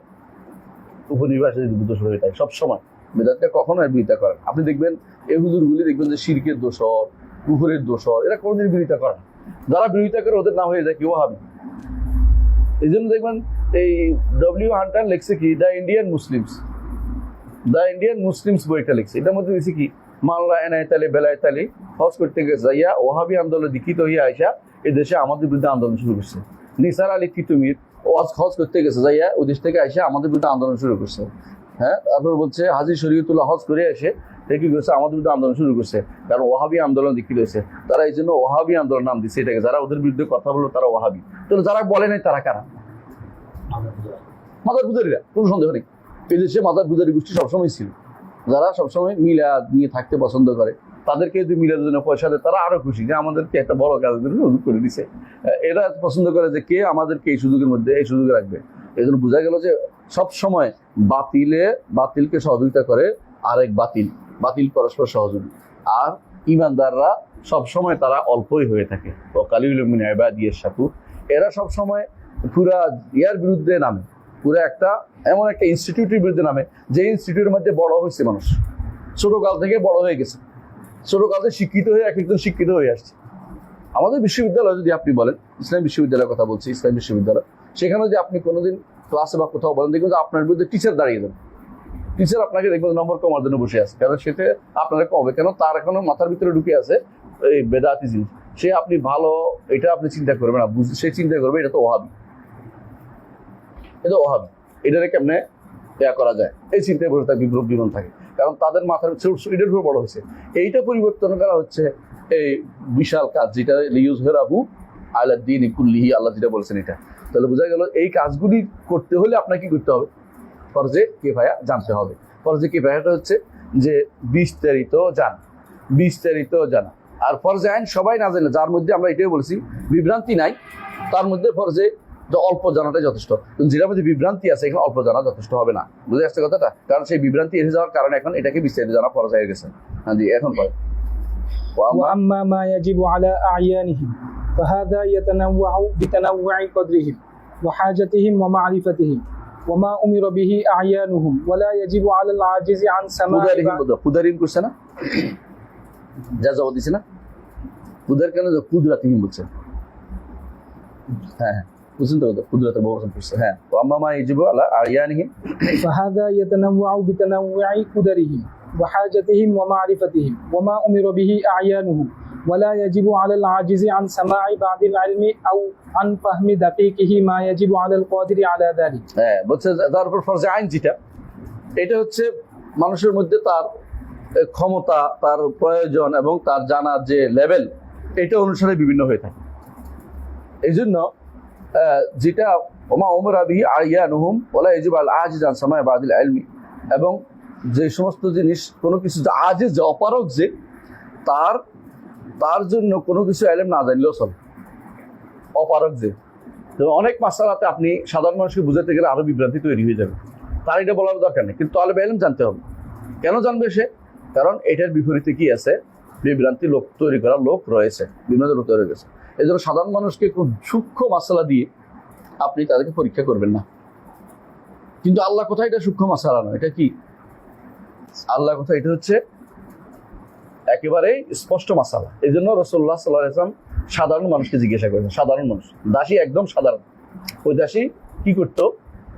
উপনিবাসীদের দোষর হয়ে থাকে সবসময়। বেদাতিরা কখনো এর বিরোধিতা করেন। আপনি দেখবেন এই হুজুরগুলি দেখবেন যে শিরকের দোষর, কুফরের দোষর, এরা কোনোদিন বিরোধিতা করে না। যারা বিরোধিতা করে ওদের নাম হয়ে যায় কি ওয়াহাবি। এই জন্য দেখবেন এই ডব্লিউ হান্টার লিখছে কি দ্য ইন্ডিয়ান মুসলিমস বইটা লিখছে, এটার মধ্যে দিচ্ছে কি মাল্লা এনায়তালি বেলায়তালি হজ করতে গেছে যাইয়া ওয়াহাবি আন্দোলন দীক্ষিত হইয়া আইসা এই দেশে আমাদের বিরুদ্ধে আন্দোলন শুরু করছে। নিসার আলী কিতুমির হজ করতে গেছে যাইয়া ওই দেশ থেকে আইসা আমাদের বিরুদ্ধে আন্দোলন শুরু করছে। হ্যাঁ, তারপর বলছে হাজী শরীয়তুল্লাহ হজ করে এসে কি করছে, আমাদের বিরুদ্ধে আন্দোলন শুরু করছে, কারণ ওয়াহাবি আন্দোলন দীক্ষিত হয়েছে। তারা এই জন্য ওয়াহাবি আন্দোলন নাম দিচ্ছে এটাকে। যারা ওদের বিরুদ্ধে কথা বললো তারা ওয়াহাবি। তাহলে যারা বলে নাই তারা কারা? মাজার পূজারীরা, কোনো সন্দেহ নেই। এই দেশে মাজার পূজারী গোষ্ঠী সবসময় ছিল, যারা সবসময় মিলাদ নিয়ে থাকতে পছন্দ করে। তাদেরকে যদি মিলাদের জন্য পয়সা দেয় তারা আরো খুশি যে আমাদেরকে একটা বড় কাজের জন্য সুযোগ করে দিছে। এরা পছন্দ করে যে কে আমাদেরকে এই সুযোগের মধ্যে এই সুযোগে রাখবে। এই জন্য বোঝা গেল যে সবসময় বাতিলকে সহযোগিতা করে আরেক বাতিল পরস্পর সহযোগী। আর ইমানদাররা সবসময় তারা অল্পই হয়ে থাকে। কালিউল মিন ইবাদিয়াশ শাকুর, এরা সবসময় পুরা ইয়ার বিরুদ্ধে নামে, পুরো এমন একটা ইনস্টিটিউটের বিরুদ্ধে নামে যে ইনস্টিটিউটের মধ্যে বড় হয়েছে মানুষ, ছোটকাল থেকে বড় হয়ে গেছে, ছোটকাল থেকে শিক্ষিত হয়ে একজন শিক্ষিত হয়ে আসছে। আমাদের বিশ্ববিদ্যালয় যদি আপনি বলেন, ইসলামী বিশ্ববিদ্যালয়ের কথা বলছি, ইসলামী বিশ্ববিদ্যালয়, সেখানে যদি আপনি কোনোদিন ক্লাসে বা কোথাও বলেন, দেখবেন যে আপনার বিরুদ্ধে টিচার দাঁড়িয়ে যান। টিচার আপনাকে দেখবেন নম্বর কমার জন্য বসে আছে, কারণ সেটা আপনারা কমবে, কেন তার এখনো মাথার ভিতরে ঢুকে আছে এই বেদাতি জিনিস। সে আপনি ভালো এটা আপনি চিন্তা করবে না, সে চিন্তা করবে এটা তো ওয়াহাবি, এটারে কেমনে করা যায়, এই চিন্তায় বসে তার বিভ্রম থাকে। কারণ তাদের মাথার এটার উপর বড় হয়েছে। এইটা পরিবর্তন করা হচ্ছে এই বিশাল কাজ, যেটা লিইয়ুযহিরাহু আলা দ্বীনি কুল্লিহি, আল্লাহ যেটা বলেছেন এটা। তাহলে বোঝা গেল এই কাজগুলি করতে হলে আপনাকে কি করতে হবে? ফরজে কিফায়া জানতে হবে। ফরজে কিফায়াটা হচ্ছে যে বিস্তারিত জানা। আর ফরজে আইন সবাই না জানে, যার মধ্যে আমরা এটাই বলছি বিভ্রান্তি নাই, তার মধ্যে ফরজে যে অল্প জানাটাই যথেষ্ট। কিন্তু যেটার মধ্যে বিভ্রান্তি আছে এখানে অল্প জানা যথেষ্ট হবে না। বুঝে আসছে কথাটা? কারণ সেই বিভ্রান্তি এসে যাওয়ার কারণে এখন এটাকে বিস্তারিত জানা ফরজ হয়ে গেছে। হ্যাঁ জি, এখন পরে وأما ما يجب على أعيانهم فهذا يتنوع بتنوع قدرهم وحاجتهم ومعرفتهم وما أمر به أعيانهم ولا يجب على العاجز عن سماع কুদারিম করছে না, যা জবাব দিছে না কুদার কেন কুদরাতিহিম বলছে। হ্যাঁ হ্যাঁ বুঝছেন তো, কুদরাতের বহু বচন করছে। হ্যাঁ, আম্মা মা ইয়াজিবু আলা আয়ানিহিম فهذا يتنوع بتنوع قدرهم وحاجتهم ومعرفتهم وما أمر به أعيانهم ولا يجب على العاجز عن سماع بعض العلم أو عن فهم دقيقه ما يجب على القادر على ذلك. হ্যাঁ বলছে তার উপর ফরজে আইন যেটা, এটা হচ্ছে মানুষের মধ্যে তার ক্ষমতা, তার প্রয়োজন এবং তার জানার যে লেভেল, এটা অনুসারে বিভিন্ন হয়ে থাকে। এই জন্য যেটা ওমা উমরা বিহি আয়ানুহুম ওয়ালা ইয়াজিবু আল আজিজ আন সামা'i বাদিল ইলমি, এবং যে সমস্ত জিনিস কোনো কিছু যে আজিজ যে অপারগ যে তার জন্য কোনো কিছু ইলম না জানলেও চলে, অপারগ যে। তো অনেক মাসালাতে আপনি সাধারণ মানুষকে বুঝাতে গেলে আরো বিভ্রান্তি তৈরি হয়ে যাবে, তার এটা বলার দরকার নেই। কিন্তু তালেবে ইলম জানতে হবে। কেন জানবে সে? কারণ এটার বিপরীতে কি আছে, বিভ্রান্তি লোক তৈরি করার লোক রয়েছে, বিভিন্ন লোক তৈরি রয়েছে। এই জন্য সাধারণ মানুষকে খুব সূক্ষ্ম মাসালা দিয়ে আপনি তাদেরকে পরীক্ষা করবেন না। কিন্তু আল্লাহ কোথায় এটা সূক্ষ্ম মাসালা নয়, এটা কি আল্লাহ কোথায়, এটা হচ্ছে একেবারে স্পষ্ট মাসালা। এই জন্য রাসূলুল্লাহ সাল্লাল্লাহু আলাইহি ওয়াসাল্লাম সাধারণ মানুষকে জিজ্ঞাসা করেছেন, সাধারণ মানুষ, দাসী একদম সাধারণ। ওই দাসী কি করতো?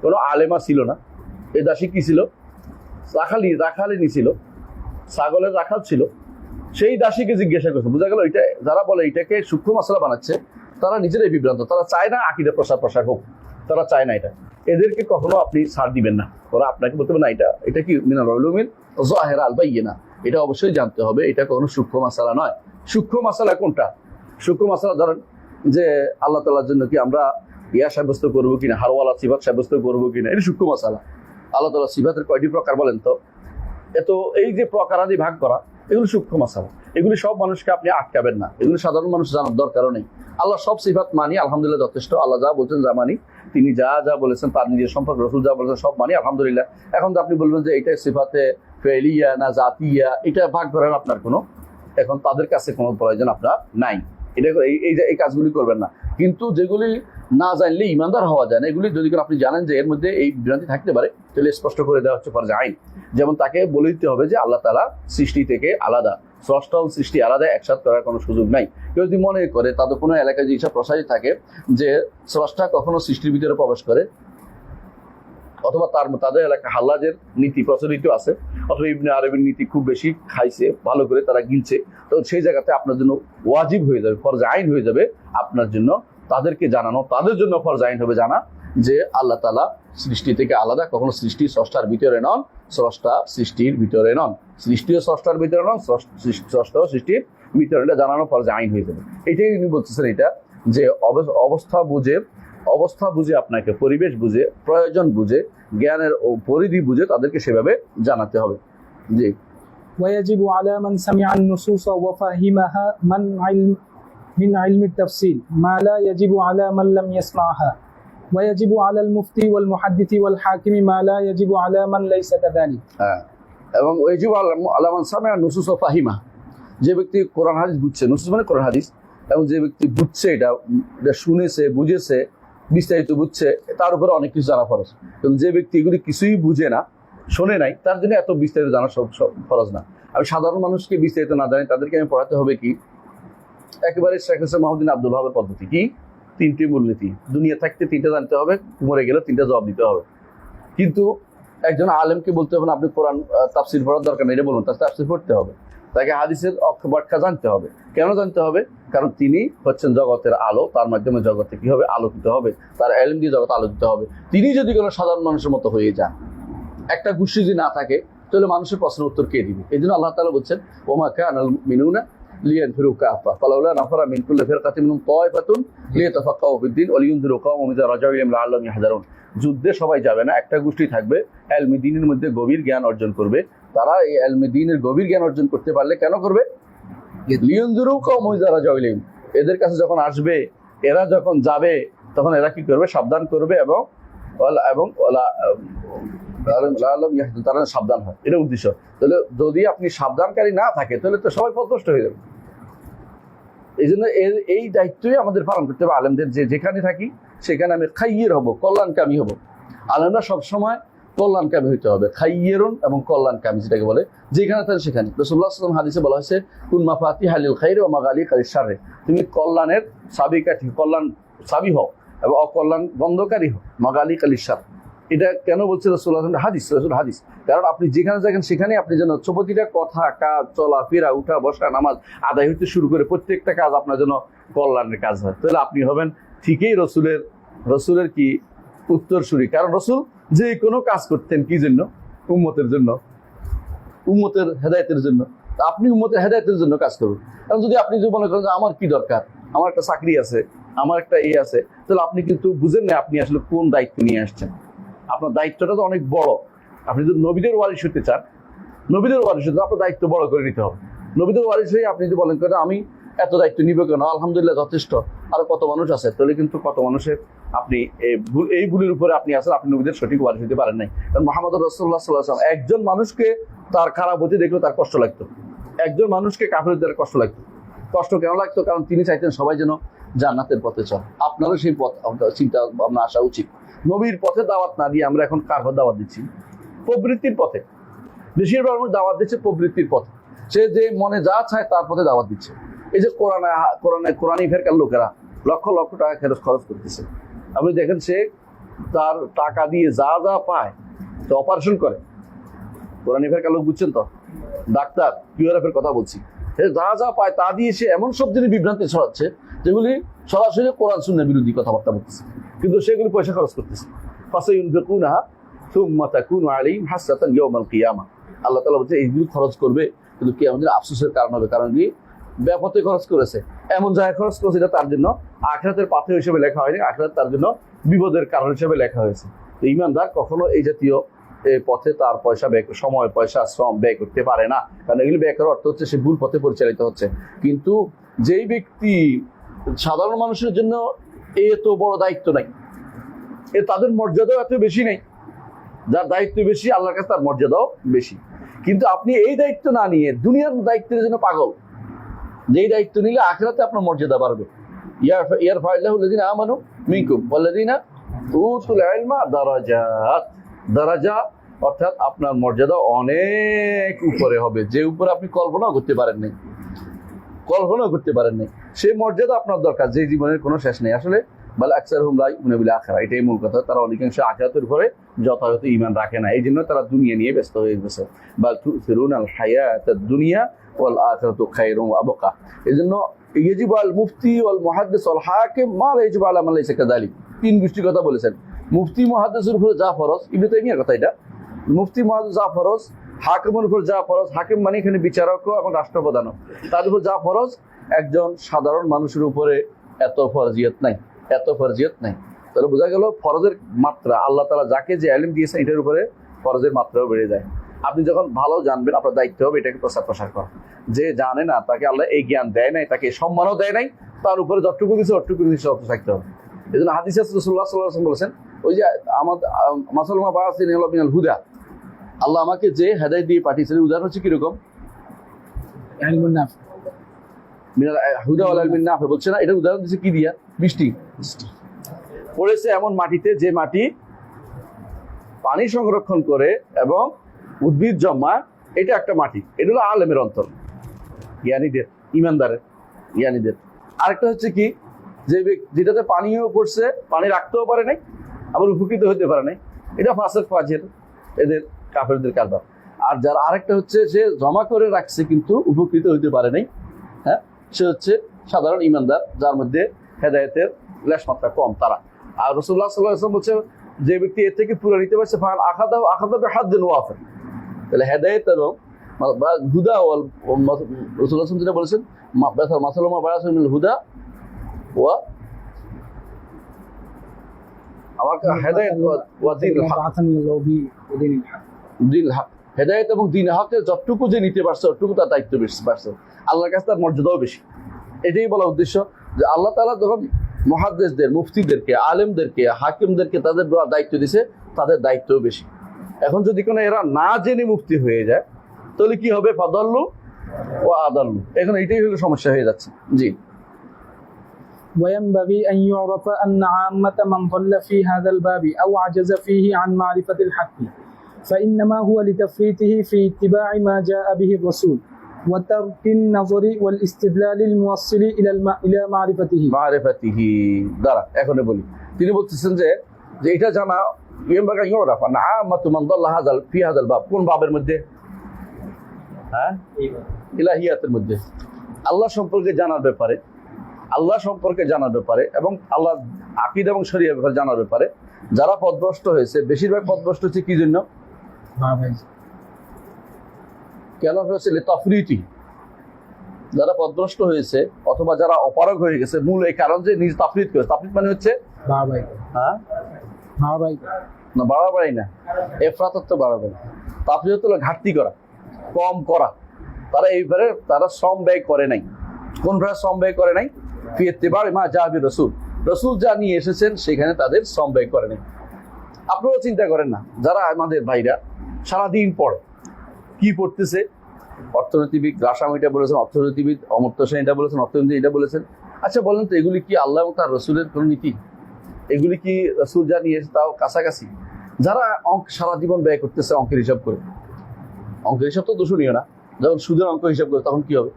কোনো আলেমা ছিল না। এই দাসী কি ছিল? রাখালিনী ছিল, ছাগলের রাখাল ছিল। সেই দাসীকে জিজ্ঞাসা করছে। বোঝা গেল এটা যারা বলে এটাকে সূক্ষ্ম মাসালা বানাচ্ছে তারা নিজেরাই বিভ্রান্ত। তারা চায় না আকীদা প্রসার হোক, তারা চায় না এটা। এদেরকে কখনো আপনি ছাড় দিবেন না। ওরা আপনাকে বলতে হবে না এটা কি মিনাল উলুমিন যাহিরা আল বাইয়িনা, এটা অবশ্যই জানতে হবে। এটা কোনো সূক্ষ্ম মাসালা নয়। সূক্ষ্ম মাসালা কোনটা? সূক্ষ্ম মাসালা ধরেন যে আল্লাহ তাআলার জন্য কি আমরা সাব্যস্ত করবো কিনা, হারওয়ালা সিফাত সাব্যস্ত করবো কিনা, এটা সূক্ষ্ম মাসালা। আল্লাহ তাআলা সিফাতের কয়টি প্রকার বলেন তো? এত এই যে প্রকারাদি ভাগ করা, এগুলো সূক্ষ্ম মাসালা। এগুলি সব মানুষকে আপনি আটকাবেন না, এগুলো সাধারণ মানুষ জানার দরকারও নেই। আল্লাহ সব সিফাত মানি, আলহামদুলিল্লাহ যথেষ্ট। আল্লাহ যা বলছেন যা মানি, তিনি যা বলেছেন তার নিজের সম্পর্কে, রাসূল যা বলেছেন সব মানি, আলহামদুলিল্লাহ। এখন তো আপনি বলবেন যে এটা সিফাতে ফেলিয়া না জাতিয়া, এটা ভাগ করার আপনার কোনো এখন তাদের কাছে কোনো প্রয়োজন আপনার নাই। এটা এই কাজগুলি করবেন না। কিন্তু যেগুলি না জানলে ইমানদার হওয়া যায় না, এগুলি যদি আপনি জানেন যে এর মধ্যে এই বিভ্রান্তি থাকতে পারে, তাহলে স্পষ্ট করে দেওয়া হচ্ছে ফরজে আইন। যেমন তাকে বলে দিতে হবে যে আল্লাহ তাআলা সৃষ্টি থেকে আলাদা, স্রষ্টা ও সৃষ্টি আলাদা, একসাথ করার কোনো সুযোগ নাই। কেউ যদি মনে করে তাদের কোনো এলাকায় যে ইচ্ছা প্রসারিত থাকে যে স্রষ্টা কখনো সৃষ্টির ভিতরে প্রবেশ করে, অথবা তাদের এলাকায় হাল্লাজের নীতি প্রচলিত আছে, অথবা ইবনে আরবির নীতি খুব বেশি খাইছে, ভালো করে তারা গিলছে, তো সেই জায়গাতে আপনার জন্য ওয়াজিব হয়ে যাবে, ফরজে আইন হয়ে যাবে আপনার জন্য তাদেরকে জানানো, তাদের জন্য ফরজে আইন হবে জানা যে আল্লাহ তাআলা সৃষ্টি থেকে আলাদা, কখনো সৃষ্টি স্রষ্টার ভিতরে নন, স্রষ্টা সৃষ্টির ভিতরে নন, সৃষ্টিও স্রষ্টার ভিতরে নন, স্রষ্টাও সৃষ্টির ভিতরে, এটা জানানো ফরজে আইন হয়ে যাবে। এটাই উনি বলতেছেন, এটা যে অবস্থা বুঝে আপনাকে, পরিবেশ বুঝে, প্রয়োজন বুঝে, জ্ঞানের পরিধি বুঝে তাদেরকে সেভাবে জানাতে হবে। জি। ويجب على من سمع النصوص وفهمها من علم التفصيل ما لا يجب على من لم يسمعها ويجب على المفتي والمحدث والحاكم ما لا يجب على من ليس كذلك. এবং ওয়াজিব আলা মান সামি'a নুসুস ওয়া ফাহিমা, যে ব্যক্তি কোরআন হাদিস বুঝছে, নুসুস মানে কোরআন হাদিস, এবং যে ব্যক্তি বুঝছে, এটা শুনেছে, বুঝেছে, বিস্তারিত বুঝছে, তার উপরে অনেক কিছু জানা ফরজ। এবং যে ব্যক্তি এগুলি কিছুই বুঝে না, শোনে নাই, তার জন্য এত বিস্তারিত জানা সব ফরজ না। আমি সাধারণ মানুষকে বিস্তারিত না জানি, তাদেরকে আমি পড়াতে হবে কি একেবারে শেখ হোসেন মাহমুদ্দিন আব্দুল ওয়াহাবের পদ্ধতি, কি 3টি মূলনীতি, দুনিয়া থাকতে 3টা জানতে হবে, মরে গেলে 3টা জবাব দিতে হবে। কিন্তু একজন আলেমকে বলতে হবে না আপনি কোরআন তাফসির পড়ার দরকার নেই, এটা বলুন, তার তাফসির পড়তে হবে, তাকে হাদিসের ব্যাখ্যা জানতে হবে। কেন জানতে হবে? কারণ তিনি হচ্ছেন জগতের আলো, তার মাধ্যমে জগতে কি হবে, আলোকিত হবে, তার ইলম দিয়ে জগৎ আলোকিত হবে। তিনি যদি কোনো সাধারণ মানুষের মতো হয়ে যান, একটা গোষ্ঠী যদি না থাকে, তাহলে মানুষের প্রশ্নের উত্তর কে দিবে? এই জন্য আল্লাহ তাআলা বলছেন ওমা কানাল মিনুনা লিয়ানফিরু কাফা ফালাউলা নাফারা মিন কুল্লি ফিরকাতিন মিনহুম তায়ফাতুন লিয়াতাফাক্কাহু ফিদ-দ্বীন ওয়া লিয়ুনযিরু কওমান ইযা রাজাউ ইলাইহিম লাআল্লাহুম ইয়াহযারুন। যুদ্ধে সবাই যাবে না, একটা গোষ্ঠী থাকবে, ইলমে দ্বীনের মধ্যে গভীর জ্ঞান অর্জন করবে। তারা এই ইলমে দ্বীনের গভীর জ্ঞান অর্জন করতে পারলে কেন করবে? লিয়ানজুরু কওম ইযা রাজাউ ইলাইহিম, এদের কাছে যখন আসবে, এরা যখন যাবে, তখন এরা কি করবে? সাবধান করবে এবং তারা সাবধান হয়, এটা উদ্দেশ্য। তাহলে যদি আপনি সাবধানকারী না থাকে তাহলে তো সবাই পথভ্রষ্ট হয়ে যাবে। এই জন্য এই দায়িত্বই আমাদের পালন করতে হবে আলেমদের, যে যেখানে থাকি সেখানে আমি খাইয়ের হব, কল্যাণকামী হব। আলেমরা সবসময় কল্যাণকামী হইতে হবে, খাইয়েরুন এবং কল্যাণকামী যেটাকে বলে, যেখানে থাকে সেখানে। রাসূলুল্লাহ সাল্লাল্লাহু আলাইহি ওয়াসাল্লাম হাদিসে বলা হয়েছে, কুন মাফাতিহাল খাইর ওয়া মাগালিকালিশ শারর, তুমি কল্যাণের চাবিকাঠি, কল্যাণ চাবি হও এবং অকল্যাণ বন্ধকারী হও, মাগালিকালিশ শারর। এটা কেন বলছে রাসূলুল্লাহ? হাদিস, রাসূল হাদিস। কারণ আপনি যেখানে থাকেন সেখানে আপনি যেন প্রতিটা কথা, কাজ, চলাফেরা, উঠা বসা, নামাজ আদায় হইতে শুরু করে প্রত্যেকটা কাজ আপনার জন্য কল্যাণের কাজ হয়, তাহলে আপনি হবেন ঠিকই রসুলের কি উত্তরসূরি। কারণ রসুল যে কোনো কাজ করতেন কি জন্য? উম্মতের জন্য, উম্মতের হেদায়েতের জন্য। আপনি উম্মতের হেদায়েতের জন্য কাজ করুন। কারণ যদি আপনি যদি মনে করেন যে আমার কি দরকার, আমার একটা চাকরি আছে, আমার একটা আছে, তাহলে আপনি কিন্তু বুঝেন না আপনি আসলে কোন দায়িত্ব নিয়ে আসছেন। আপনার দায়িত্বটা তো অনেক বড়। আপনি যদি নবীদের ওয়ারিস হতে চান, নবীদের ওয়ারিস হতে আপনার দায়িত্ব বড় করে নিতে হবে। নবীদের ওয়ারিস হয়ে আপনি যদি বলেন কেন আমি এত দায়িত্ব নিব কেন, আলহামদুলিল্লাহ যথেষ্ট, আরো কত মানুষ আছে, তাহলে কিন্তু কত মানুষের আপনি এই ভুলের উপরে আপনি আছেন, আপনি নবীদের সঠিক ওয়ারিস হতে পারেন নাই। কারণ মুহাম্মদ রাসূলুল্লাহ সাল্লাল্লাহু আলাইহি ওয়াসাল্লাম একজন মানুষকে তার খারাপ হতে দেখলেও তার কষ্ট লাগতো, একজন মানুষকে কাফের দ্বারা কষ্ট লাগতো। কষ্ট কেন লাগতো? কারণ তিনি চাইতেন সবাই যেন জান্নাতের পথে চলে। আপনারও সেই পথ চিন্তা ভাবনা আসা উচিত। নবীর পথে দাওয়াত না দিয়ে আমরা এখন কার পথে দাওয়াত দিচ্ছি? প্রবৃত্তির পথে। বেশিরভাগ মানুষ দাওয়াত দিচ্ছে প্রবৃত্তির পথে, সে যে মনে যা চায় তার পথে দাওয়াত দিচ্ছে। এই যে কোরআনী ফেরকার লোকেরা লক্ষ লক্ষ টাকা খরচ করতেছে। আপনি দেখেন সে তার টাকা দিয়ে যা যা পায় তো অপারেশন করে। কোরআনী ফেরকার লোক বুঝছেন তো, ডাক্তার কিউআরএফ এর কথা বলছি, যা যা পায় তা দিয়ে সে এমন সব জিনিস বিভ্রান্তি ছড়াচ্ছে যেগুলি সরাসরি কোরআন সুন্নাহ বিরোধী কথাবার্তা বলতেছে, কিন্তু সেগুলি পয়সা খরচ করতেছে। ফাসায়ুনফিকুনাহা সুম্মা তাকুনু আলাইহিম হাসরাতান ইয়াউমাল কিয়ামা। আল্লাহ তাআলা বলছে এইগুলি খরচ করবে, কিন্তু কিয়ামতের আফসোসের কারণ হবে। কারণ কি? ব্যাপতে খরচ করেছে, এমন জায়গায় খরচ করেছে এটা তার জন্য আখিরাতের পাথর হিসেবে লেখা হয়নি, আখিরাত তার জন্য বিপদের কারণ হিসেবে লেখা হয়েছে। তো ঈমানদার কখনো এই জাতীয় পথে তার পয়সা ব্যয়, সময়, পয়সা, শ্রম ব্যয় করতে পারে না। কারণ এগুলি ব্যয় করার অর্থ হচ্ছে সে ভুল পথে পরিচালিত হচ্ছে। কিন্তু যেই ব্যক্তি সাধারণ মানুষের জন্য এত বড় দায়িত্ব নাই, তাদের মর্যাদাও এত বেশি নেই। যার দায়িত্ব বেশি আল্লাহর কাছে তার মর্যাদাও বেশি। কিন্তু আপনি এই দায়িত্ব না নিয়ে দুনিয়ার দায়িত্বের জন্য পাগল, যেই দায়িত্ব নিলে আখিরাতে আপনার মর্যাদা বাড়বে। ইয়ারফাউল্লাহু আল্লাযীনা আমানু মিনকুম ওয়াল্লাযীনা উতুল ইলমা দারাজাত। দারাজা অর্থাৎ আপনার মর্যাদা অনেক উপরে হবে, যে উপরে আপনি কল্পনাও করতে পারেন নাই, সেই মর্যাদা আপনার দরকার, যে জীবনের কোনো শেষ নেই। আসলে বাল আকসারহুম লা ইউমিনুনা বিল আখিরাহ, এটাই মূল কথা। তারা অধিকাংশ আখিরাতের উপরে যথাযথ ঈমান রাখে না, এই জন্য তারা দুনিয়া নিয়ে ব্যস্ত হয়ে গেছে। বাল তুসিরুনাল হায়াতাদ দুনিয়া ওয়াল আখিরাতু খায়রুন ওয়া আবকা। এজন্য ইয়াজিবু আল মুফতি ওয়াল মুহাদ্দিস ওয়াল হাকিম মা লা ইয়াজিবু আলা মান লাইসা কাযালিক। তিন গোষ্ঠীর কথা বলেছেন। মুফতি মুহাদ্দিসের উপরে যা ফরজ, ইবনে তাইমিয়ার কথা এটা, মুফতি মুহাদ্দিস যা ফরজ, হাকিমের উপর যা ফরজ, হাকিম মানে এখানে বিচারক এবং রাষ্ট্রপ্রধান, তার উপর যা ফরজ, একজন সাধারণ মানুষের উপরে এত ফরজিয়ত নাই। তাহলে বোঝা গেল ফরজের মাত্রা, আল্লাহ তাআলা যাকে যে ইলম দিয়েছেন এটার উপরে ফরজের মাত্রাও বেড়ে যায়। আপনি যখন ভালো জানবেন, আপনার দায়িত্ব হবে এটাকে প্রসার করা। যে জানে না তাকে আল্লাহ এই জ্ঞান দেয় নাই, তাকে সম্মানও দেয় নাই, তার উপরে যতটুকু কিছু অতটুকু কিছু থাকতে হবে। এই জন্য হাদিসে রাসূলুল্লাহ সাল্লাল্লাহু আলাইহি ওয়াসাল্লাম বলেছেন, ওই যে মাসালমা বারাসিন মিনাল হুদা, আল্লাহ আমাকে যে হেদায়েত দিয়ে পাঠিয়েছেন, উদাহরণ হচ্ছে কিরকম? ইলমুন নাফি মিনাল হুদা ওয়াল ইলমিন নাফি বলছে না, এটা উদাহরণ দিচ্ছে কি দিয়া? বৃষ্টি পড়েছে এমন মাটিতে যে মাটি পানি সংরক্ষণ করে এবং উদ্ভিদ জন্মায়, এটা একটা মাটি। এটা হলো আলেমের অন্তর, জ্ঞানীদের, ইমানদারের, জ্ঞানীদের। আরেকটা হচ্ছে কি, যে যেটাতে পানিও পড়ছে, পানি রাখতেও পারে নাই, আবার উপকৃত হতে পারে নাই, এটা ফাসেক ফাজের, এদের কাফেরদের কারবার। আর যার আরেকটা হচ্ছে সে জমা করে রাখছে কিন্তু উপকৃত হতে পারে নাই, হ্যাঁ, সে হচ্ছে সাধারণ ইমানদার, যার মধ্যে হেদায়েতের লেশমাত্রা কম তারা। আর রাসূলুল্লাহ সাল্লাল্লাহু আলাইহি ওয়াসাল্লাম বলছে, যে ব্যক্তি এর থেকে পুরো নিতে পারছে, ফাল আখাদা বিহাদ্দিন ওয়াফির। তাহলে হেদায়েত এবং হুদা ওয়াল রাসূলুল্লাহ যেটা বলেছেন, মাসালুমা বারাসুল হুদা ওয়া আমাকে হেদায়েত ওয়া দিনুল হক, বা'আথানি আল্লাহু বিদিনিল হক, দিনুল হক, হেদায়েত এবং দ্বীন হকের যতটুকু যে নিতে পারছে ততটুকু তার দায়িত্ব বেশি পারছে, আল্লাহর কাছে তার মর্যাদাও বেশি। এটাই বলা উদ্দেশ্য যে আল্লাহ তাআলা যখন মুহাদ্দিসদের, মুফতিদেরকে, আলেমদেরকে, হাকিমদেরকে তাদের দায়িত্ব দিছে, তাদের দায়িত্বও বেশি। এখন যদি কোনো এরা না জেনে মুফতি হয়ে যায় তাহলে কি হবে? ফাদাল্লু ও আদাল্লু। এখন এইটাই হলো সমস্যা হয়ে যাচ্ছে। জি। وينبغي أن يعرف أن عامة من ضل في هذا الباب أو عجز فيه عن معرفة الحق فإنما هو لتفريطه في اتباع ما جاء به الرسول وترك النظر والاستدلال الموصل إلى معرفته মারিফাতিহি দ্বারা। এখন বলি, তিনি বলতেছেন যে এটা জানা ইয়ানবাগি ইউরাফা না আমাতু মান দাল্লা হাযাল ফি হাযাল বাব। কোন বাবের মধ্যে? হ্যাঁ, ইলাহিয়াতের মধ্যে। আল্লাহ সম্পর্কে জানার ব্যাপারে, আল্লাহ সম্পর্কে জানার ব্যাপারে এবং আল্লাহ আকীদা এবং শরীয়তের ব্যাপারে জানার ব্যাপারে যারা পথভ্রষ্ট হয়েছে, বেশিরভাগ পথভ্রষ্ট হচ্ছে কি জন্য? কেন হয়েছে? লিতাফরিতি। যারা পথভ্রষ্ট হয়েছে অথবা যারা অপারগ হয়ে গেছে, মূল এই কারণ যে নিজ তাফরিদ করেছে। তাফরিদ মানে হচ্ছে হ্যাঁ না, বাড়াবাড়ি না, এফরাত বাড়াবাড়ি। তাফরিদ হলো ঘাটতি করা, কম করা। তারা এইবারে তারা শ্রম ব্যয় করে নাই। কোন ভাবে শ্রম ব্যয় করে নাই? ফি ইত্তিবা'i মা জা'a বির রাসূল। রাসূল যা নিয়ে এসেছেন সেখানে তাদের শ্রম ব্যয় করে নাই। আপনারা চিন্তা করেন না, যারা আমাদের ভাইরা সারাদিন পড়ে, কি পড়তেছে? অর্থনীতিবিদ রাশাম এটা বলেছেন, অর্থনীতিবিদ অমর্ত্য সেন এটা বলেছেন, অর্থনীতি এটা বলেছেন। আচ্ছা বলেন তো, এগুলি কি আল্লাহ এবং তার রসুলের কোন নীতি? এগুলি কি রসুল যা নিয়ে এসে তাও কাছাকাছি? যারা অঙ্ক সারা জীবন ব্যয় করতেছে অঙ্কের হিসাব করে, অঙ্কের হিসাব তো দূষণীয় না, যখন সুদের অঙ্ক হিসাব করে তখন কি হবে?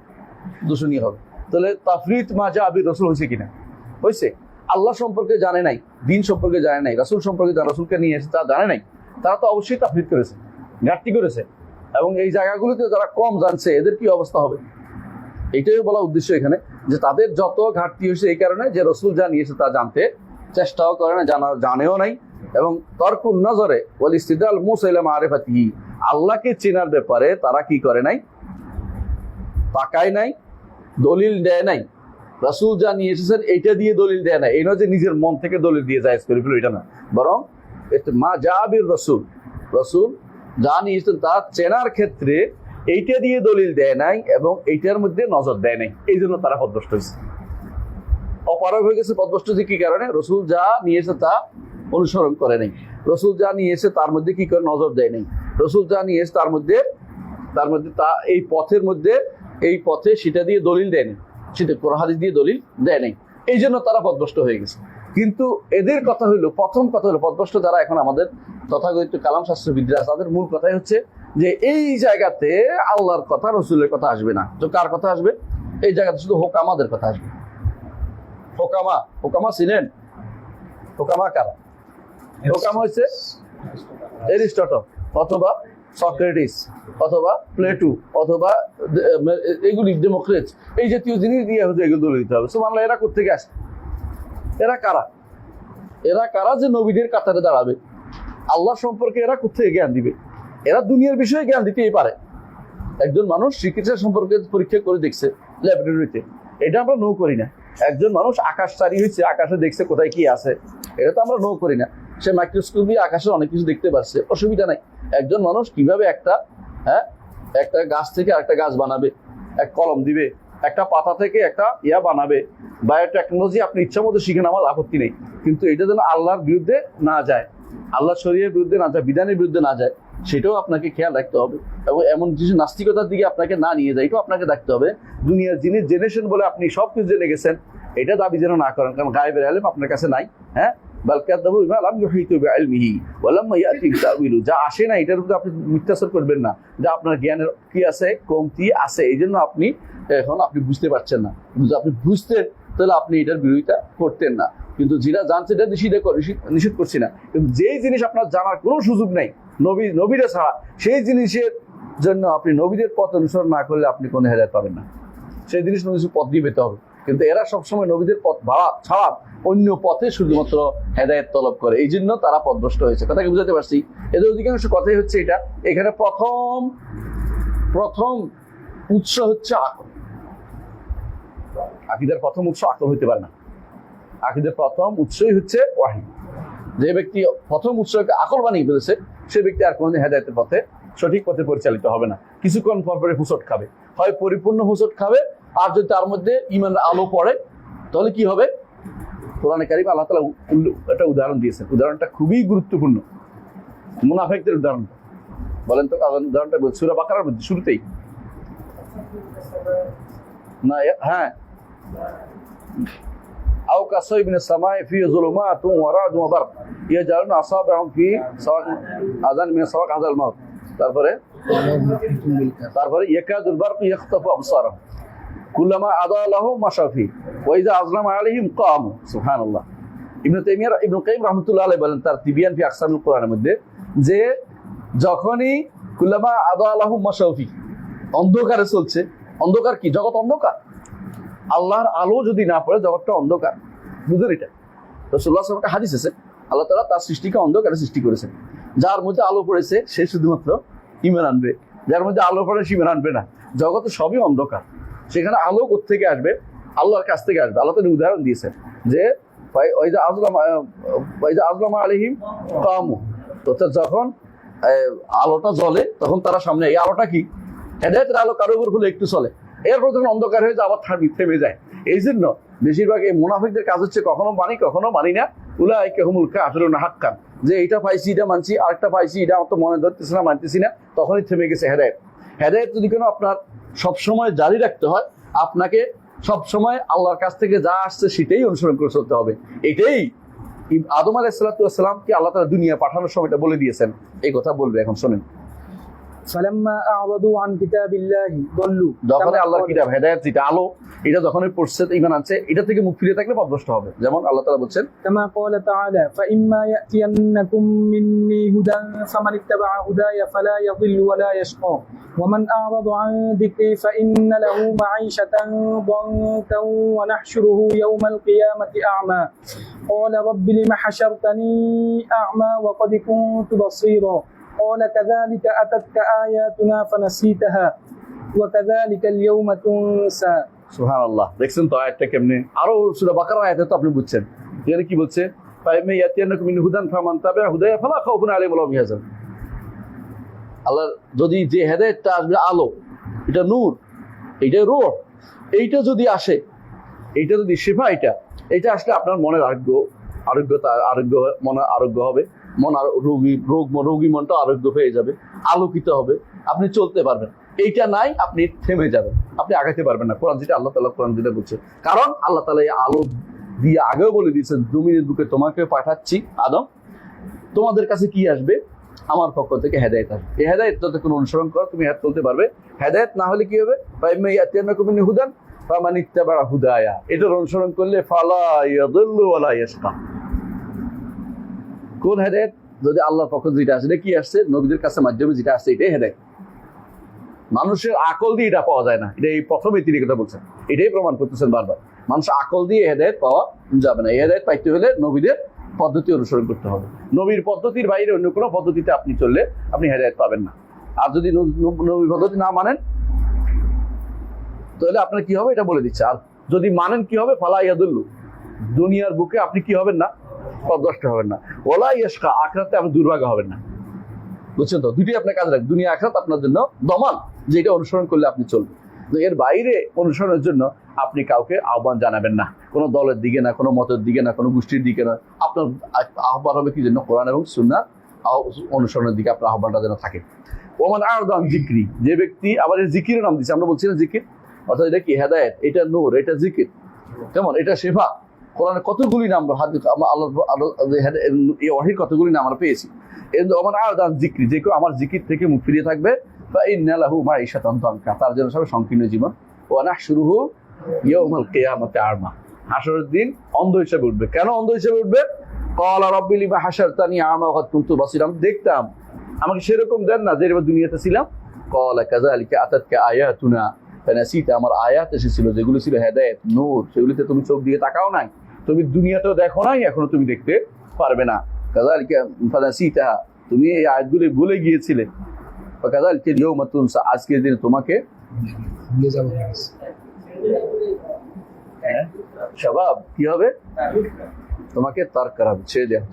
দূষণীয় হবে। তাহলে তাফরিত মা জা'a বির রাসূল হয়েছে কিনা? হয়েছে। আল্লাহ সম্পর্কে জানে নাই, দিন সম্পর্কে জানে নাই, রাসূল সম্পর্কে যারা রাসূলকে নিয়ে এসে তা জানে নাই, তারা তো অবশ্যই তাফরিত করেছে, ঘাটতি করেছে। এবং এই জায়গাগুলোতে যারা কম জানছে এদের কি অবস্থা হবে? এটাই বলা উদ্দেশ্য এখানে, যে তাদের যত ঘাটতি হয়েছে এই কারণে যে রাসূল যা নিয়েছে তা জানতে চেষ্টাও করে না, জানেও নাই। এবং তরকুন নজরে ওয়াল ইস্তিদলাল মুসাইলা মারিফাতিহি, আল্লাহকে চেনার ব্যাপারে তারা কি করে নাই? তাকায় নাই, দলিল দেয় নাই। রাসূল যা নিয়ে এসেছেন এইটা দিয়ে দলিল দেয় না। এই নয় যে নিজের মন থেকে দলিল দিয়ে জায়েজ করে ফেলো, এটা না। বরং মা জা'a বির রাসূল, রাসূল যা নিয়ে এসেছেন তা চেনার ক্ষেত্রে এইটা দিয়ে দলিল দেয় নাই এবং এইটার মধ্যে নজর দেয় নাই। এই জন্য তারা পথভ্রষ্ট হয়েছে, অপারগ হয়ে গেছে। পথভ্রষ্ট যে কি কারণে? রাসূল যা নিয়ে এসে তা অনুসরণ করে নাই, রাসূল যা নিয়ে এসে তার মধ্যে কি করে নজর দেয় নাই, রাসূল যা নিয়ে এসে তার মধ্যে তা এই পথের মধ্যে, এই পথে সেটা দিয়ে দলিল দেয় নাই, সেটা কোরআন হাদিস দিয়ে দলিল দেয় নাই। এই জন্য তারা পথভ্রষ্ট হয়ে গেছে। কিন্তু এদের কথা হইলো, প্রথম কথা হলো, পথভ্রষ্ট যারা এখন আমাদের তথাকথিত কালাম শাস্ত্রবিদরা, তাদের মূল কথাই হচ্ছে যে এই জায়গাতে আল্লাহর কথা, রসুলের কথা আসবে না। তো কার কথা আসবে? এই জায়গাতে শুধু হোকামাদের কথা আসবে। হোকামা, হোকামা ছিলেন? হোকামা কারা? হোকামা হচ্ছে এরিস্টটল অথবা সক্রেটিস অথবা প্লেটো অথবা এগুলি ডেমোক্রেটস, এই জাতীয় জিনিস দিয়ে হচ্ছে এগুলো দলিল দিতে হবে। সুবহানাল্লাহ, এরা কোত্থেকে আসে? এরা কারা? এরা কারা যে নবীদের কাতারে দাঁড়াবে? আল্লাহ সম্পর্কে এরা কোত্থেকে জ্ঞান দিবে? এরা দুনিয়ার বিষয়ে জ্ঞান দিতেই পারে। একজন মানুষ চিকিৎসা সম্পর্কে পরীক্ষা করে দেখছে ল্যাবরেটরিতে, এটা আমরা নো করি না। একজন মানুষ আকাশচারী হয়েছে, আকাশে দেখছে কোথায় কি আছে, এটা তো আমরা নো করি না। সে মাইক্রোস্কোপ দিয়ে আকাশে অনেক কিছু দেখতে পারছে, অসুবিধা নাই। একজন মানুষ কিভাবে একটা গাছ থেকে আরেকটা গাছ বানাবে, এক কলম দিবে, একটা পাতা থেকে একটা বানাবে, বায়োটেকনোলজি আপনি ইচ্ছা মতো শিখে নেওয়ার আপত্তি নেই। কিন্তু এটা যেন আল্লাহর বিরুদ্ধে না যায়, আল্লাহ শরীয়তের বিরুদ্ধে না যায়, বিধানের বিরুদ্ধে না যায়, সেটাও আপনাকে খেয়াল রাখতে হবে। এবং এমন কিছু নাস্তিকতার দিকে আপনাকে না নিয়ে যায়, এটাও আপনাকে দেখতে হবে। দুনিয়ার জিনিস জেনেছেন বলে আপনি সব কিছু জেনে গেছেন, এটা দাবি যেন না করেন, কারণ গায়েবের ইলম আপনার কাছে নাই। হ্যাঁ, যা আসে না এটার উপরে আপনি মিথ্যাচার করবেন না, যা আপনার জ্ঞানের কি আছে, কমতি আছে, এই জন্য আপনি বুঝতে পারছেন না। আপনি বুঝতেন তাহলে আপনি এটার বিরোধিতা করতেন না। কিন্তু যেটা জানছে এটা নিষেধ করছি না, কিন্তু যেই জিনিস আপনার জানার কোনো সুযোগ নেই নবীরা ছাড়া, সেই জিনিসের জন্য আপনি নবীদের পথ অনুসরণ না করলে আপনি কোনো হেদায়েত পাবেন না। সেই জিনিস নবীর পথ দিয়ে পেতে হবে। কিন্তু এরা সবসময় নবীদের পথ ছাড়া অন্য পথে শুধুমাত্র হেদায়েত তলব করে, এই জন্য তারা পথভ্রষ্ট হয়েছে। কথাকে বুঝাতে পারছি? এদের অধিকাংশ কথাই হচ্ছে এটা। এখানে প্রথম উৎস হচ্ছে আকল। আকীদার প্রথম উৎস আকল হইতে পারে না। আকীদার প্রথম উৎসই হচ্ছে ওয়াহী। যে ব্যক্তি প্রথম উৎসকে আকল বানিয়ে ফেলেছে, সে ব্যক্তি আর কোনোদিন হেদায়েতের পথে সঠিক পথে পরিচালিত হবে না, কিছুক্ষণ পর পরে হুঁচট খাবে, হয় পরিপূর্ণ হুঁচট খাবে, আর যদি তার মধ্যে ইমানের আলো পড়ে তাহলে কি হবে? কোরআনে কারিমে আল্লাহ তাআলা একটা উদাহরণ দিয়েছেন, উদাহরণটা খুবই গুরুত্বপূর্ণ, মুনাফিকদের উদাহরণ। বলেন তো উদাহরণটা সূরা বাকারার মধ্যে শুরুতেই না? হ্যাঁ, আও কাসাইবিন সামাই ফি যুলুমাতুন ওয়া রা'দুন ওয়া বারক ইয়াজআলুনা আসাবি'হুম ফি সাওয়াক আযান মিন সাওয়াক হাযাল মাউত। তারপরে ইয়াকাদুল বারকু ইয়াখতাফু আবসারহুম কুল্লামা আদা লাহুম মাশাউ ফি ওয়া ইযা আযলামা আলাইহিম কামু। সুবহানাল্লাহ। ইবনে কাইয়িম রাহমাতুল্লাহ আলাইহি বলেন তার তিবিয়ান ফি আকসামুল কোরআনের মধ্যে যে যখনই কুল্লামা আদা লাহুম মাশাউ ফি, অন্ধকারে চলছে, অন্ধকার কি? জগৎ অন্ধকার, আল্লাহর আলো যদি না পড়ে জগৎটা অন্ধকার। বুঝলেন এটা? রাসূলুল্লাহ সাল্লাল্লাহু আলাইহি ওয়াসাল্লাম হাদিস আছে, আল্লাহ তাআলা তার সৃষ্টিকে অন্ধকারে সৃষ্টি করেছেন। যার মধ্যে আলো পড়েছে সে শুধুমাত্র ঈমান আনবে, যার মধ্যে আলো পড়ে সে ঈমান আনবে না। জগতে সবই অন্ধকার, সেখানে আলো কোত্থেকে আসবে? আল্লাহর কাছ থেকে আসবে। আল্লাহ তাআলা উদাহরণ দিয়েছেন যে ওয়াইজা আযলামা আলাইহিম কামু, অর্থাৎ যখন আলোটা জ্বলে তখন তারা সামনে, এই আলোটা কি? হেদায়েতের আলো কারোর উপর হলে একটু চলে, এরপর যখন অন্ধকার হয়ে যায় আবার থেমে যায়। এই জন্য বেশিরভাগ এই মুনাফিকদের কাজ হচ্ছে কখনো মানি কখনো মানি না, উলাইকা হুমুল কাফিরুনা হাক্কান, যে এইটা পাইছি এটা মানছি, আরেকটা পাইছি এটা আমার তো মনে ধরতেছে না, মানতেছি না, তখনই থেমে গেছে হেদায়েত। হেদায়েত যদি কোনো আপনার সবসময় জারি রাখতে হয়, আপনাকে সবসময় আল্লাহর কাছ থেকে যা আসছে সেটাই অনুসরণ করে চলতে হবে। এটাই আদম আলাইহিস সালামকে আল্লাহ তাআলা দুনিয়া পাঠানোর সময়টা বলে দিয়েছেন। এই কথা বলবে, এখন শোনেন। فلما أعرضوا عن كتاب الله ضلوا। যখন আল্লাহর কিতাব হেদায়েত যেটা আলো, এটা যখনই পড়ছে ঈমান আনছে, এটা থেকে মুখ ফিরে থাকলে পথভ্রষ্ট হবে। যেমন আল্লাহ তাআলা বলছেন كما قال تعالى فإما يأتينكم مني هدى فمن اتبع هداي فلا يضل ولا يشقى ومن أعرض عن ذكري فإن له معيشة ضنكا ونحشره يوم القيامة أعمى قال رب لم حشرتني أعمى وقد كنت بصيرا قال كذلك أتتك آياتنا فنسيتها وكذلك اليوم تنسى। সুবহানাল্লাহ। দেখছেন তো আয়াতটা কেমনে? আরো সূরা বাকারার আয়াতে তো আপনি বুঝছেন এখানে কি বলছে? ফাইমা ইয়াতিয়ানাকুম মিন হুদান ফামান তাবি'a হুদায়া ফালা খাউফুন আলাইহিম ওয়া লাহুম ইয়াহজানুন। আল্লাহ যদি যে হেদায়েতটা আসবে, আলো, এটা নূর, এইটা রূহ, এইটা যদি আসে, এইটা যদি শিফা, এইটা আসলে আপনার মনের মন আরোগ্য হবে, রোগী মনটা আরোগ্য হয়ে যাবে, আলোকিত হবে, আপনি চলতে পারবেন। এইটা নাই, আপনি থেমে যাবেন, আপনি আগাতে পারবেন না। কোরআন যেটা আল্লাহ তাআলা কোরআন যেটা বলছে, কারণ আল্লাহ তাআলা এই আলো দিয়ে আগেও বলে দিয়েছেন জমিনের বুকে তোমাকে পাঠাচ্ছি আদম, তোমাদের কাছে কি আসবে? আমার পক্ষ থেকে হেদায়েত আসবে। এই হেদায়েত যদি কোনো অনুসরণ করো তুমি হাত তুলতে পারবে, হেদায়েত না হলে কি হবে? ফাইমা ইয়াতিয়ানাকুম মিন হুদান ফামান ইত্তাবা'a হুদায়া, এটার অনুসরণ করলে ফালা ইয়াযিল্লু ওয়ালা ইয়াশকা। কোন হেদায়েত? যদি আল্লাহর পক্ষ যেটা আসে, এটা কি আসছে? নবীদের কাছে মাধ্যমে যেটা আসছে, এটাই হেদায়েত। মানুষের আকল দিয়ে এটা পাওয়া যায় না, এটা এই প্রথমে তিনি কথা বলছেন, এটাই প্রমাণ করতেছেন বারবার। মানুষ আকল দিয়ে হেদায়েত পাওয়া যাবে না। এই হেদায়েত পাইতে হলে নবীদের পদ্ধতি অনুসরণ করতে হবে। নবীর পদ্ধতির বাইরে অন্য কোনো পদ্ধতিতে আপনি চললে আপনি হেদায়েত পাবেন না। আর যদি নবীর পদ্ধতি না মানেন তাহলে আপনার কি হবে এটা বলে দিচ্ছে। আর যদি মানেন কি হবে? ফালা ইয়াদুল্লু, দুনিয়ার বুকে আপনি কি হবেন না? পথভ্রষ্ট হবেন না। ওয়ালা ইয়াশকা, আখিরাতে আপনি দুর্ভাগা হবেন না। বুঝছেন তো? দুটোই আপনার কাজে রাখবেন, দুনিয়া আখিরাত আপনার জন্য দমান, যে এটা অনুসরণ করলে আপনি চলবেন। এর বাইরে অনুসরণের জন্য আপনি কাউকে আহ্বান জানাবেন না, কোনো দলের দিকে না, কোনো মতের দিকে না, কোনো গোষ্ঠীর দিকে না। আপনার আহ্বান হবে কি জন্য? কোরআন এবং সুন্নাহ অনুসরণের দিকে আপনার আহ্বানটা যেন থাকে। ওমান আ'রাদা আন যিকরি, যে ব্যক্তি, আবার এই জিকিরের নাম দিচ্ছে, আমরা বলছি না জিকির, অর্থাৎ এটা কি? হেদায়েত, এটা নূর, এটা জিকির, কেমন? এটা শিফা। কোরআনে কতগুলি নাম এই ওয়াহির কতগুলি নাম আমরা পেয়েছি। ওমান আ'রাদা আন যিকরি, যে কেউ আমার জিকির থেকে মুখ ফিরিয়ে থাকবে, ফাইন্না লাহু মাঈশাতান দানকা, তার জন্য সব সংকীর্ণ জীবন। ওয়া নাহশুরুহু ইয়াওমাল কিয়ামাতি আ'মা, হাসরের দিন অন্ধ হিসেবে উঠবে। কেন অন্ধ হিসেবে উঠবে? ক্বালা রাব্বি লিমা হাশারতানি আ'মা ওয়া কুনতু বাসীরা, আমি দেখতাম, আমাকে সেরকম দেন না যে দুনিয়াতে ছিলাম। ক্বালা কাযালিকা আতাতকা আয়াতুনা ফানাসিতা, আমার আয়াত এসেছিল যেগুলো ছিল হেদায়েত, নূর, সেগুলিতে তুমি চোখ দিয়ে তাকাও নাই, তুমি দুনিয়াতেও দেখো নাই, এখনো তুমি দেখতে পারবে না। কাযালিকা ফানাসিতা, তুমি এই আয়াতগুলি ভুলে গিয়েছিলে। কাযালিকা ইয়াউমা তুনসা, আজকের দিনে তোমাকে ভুলে যাব। শাবাব কি হবে? তোমাকে তার করা হবে, ছেড়ে দেওয়া,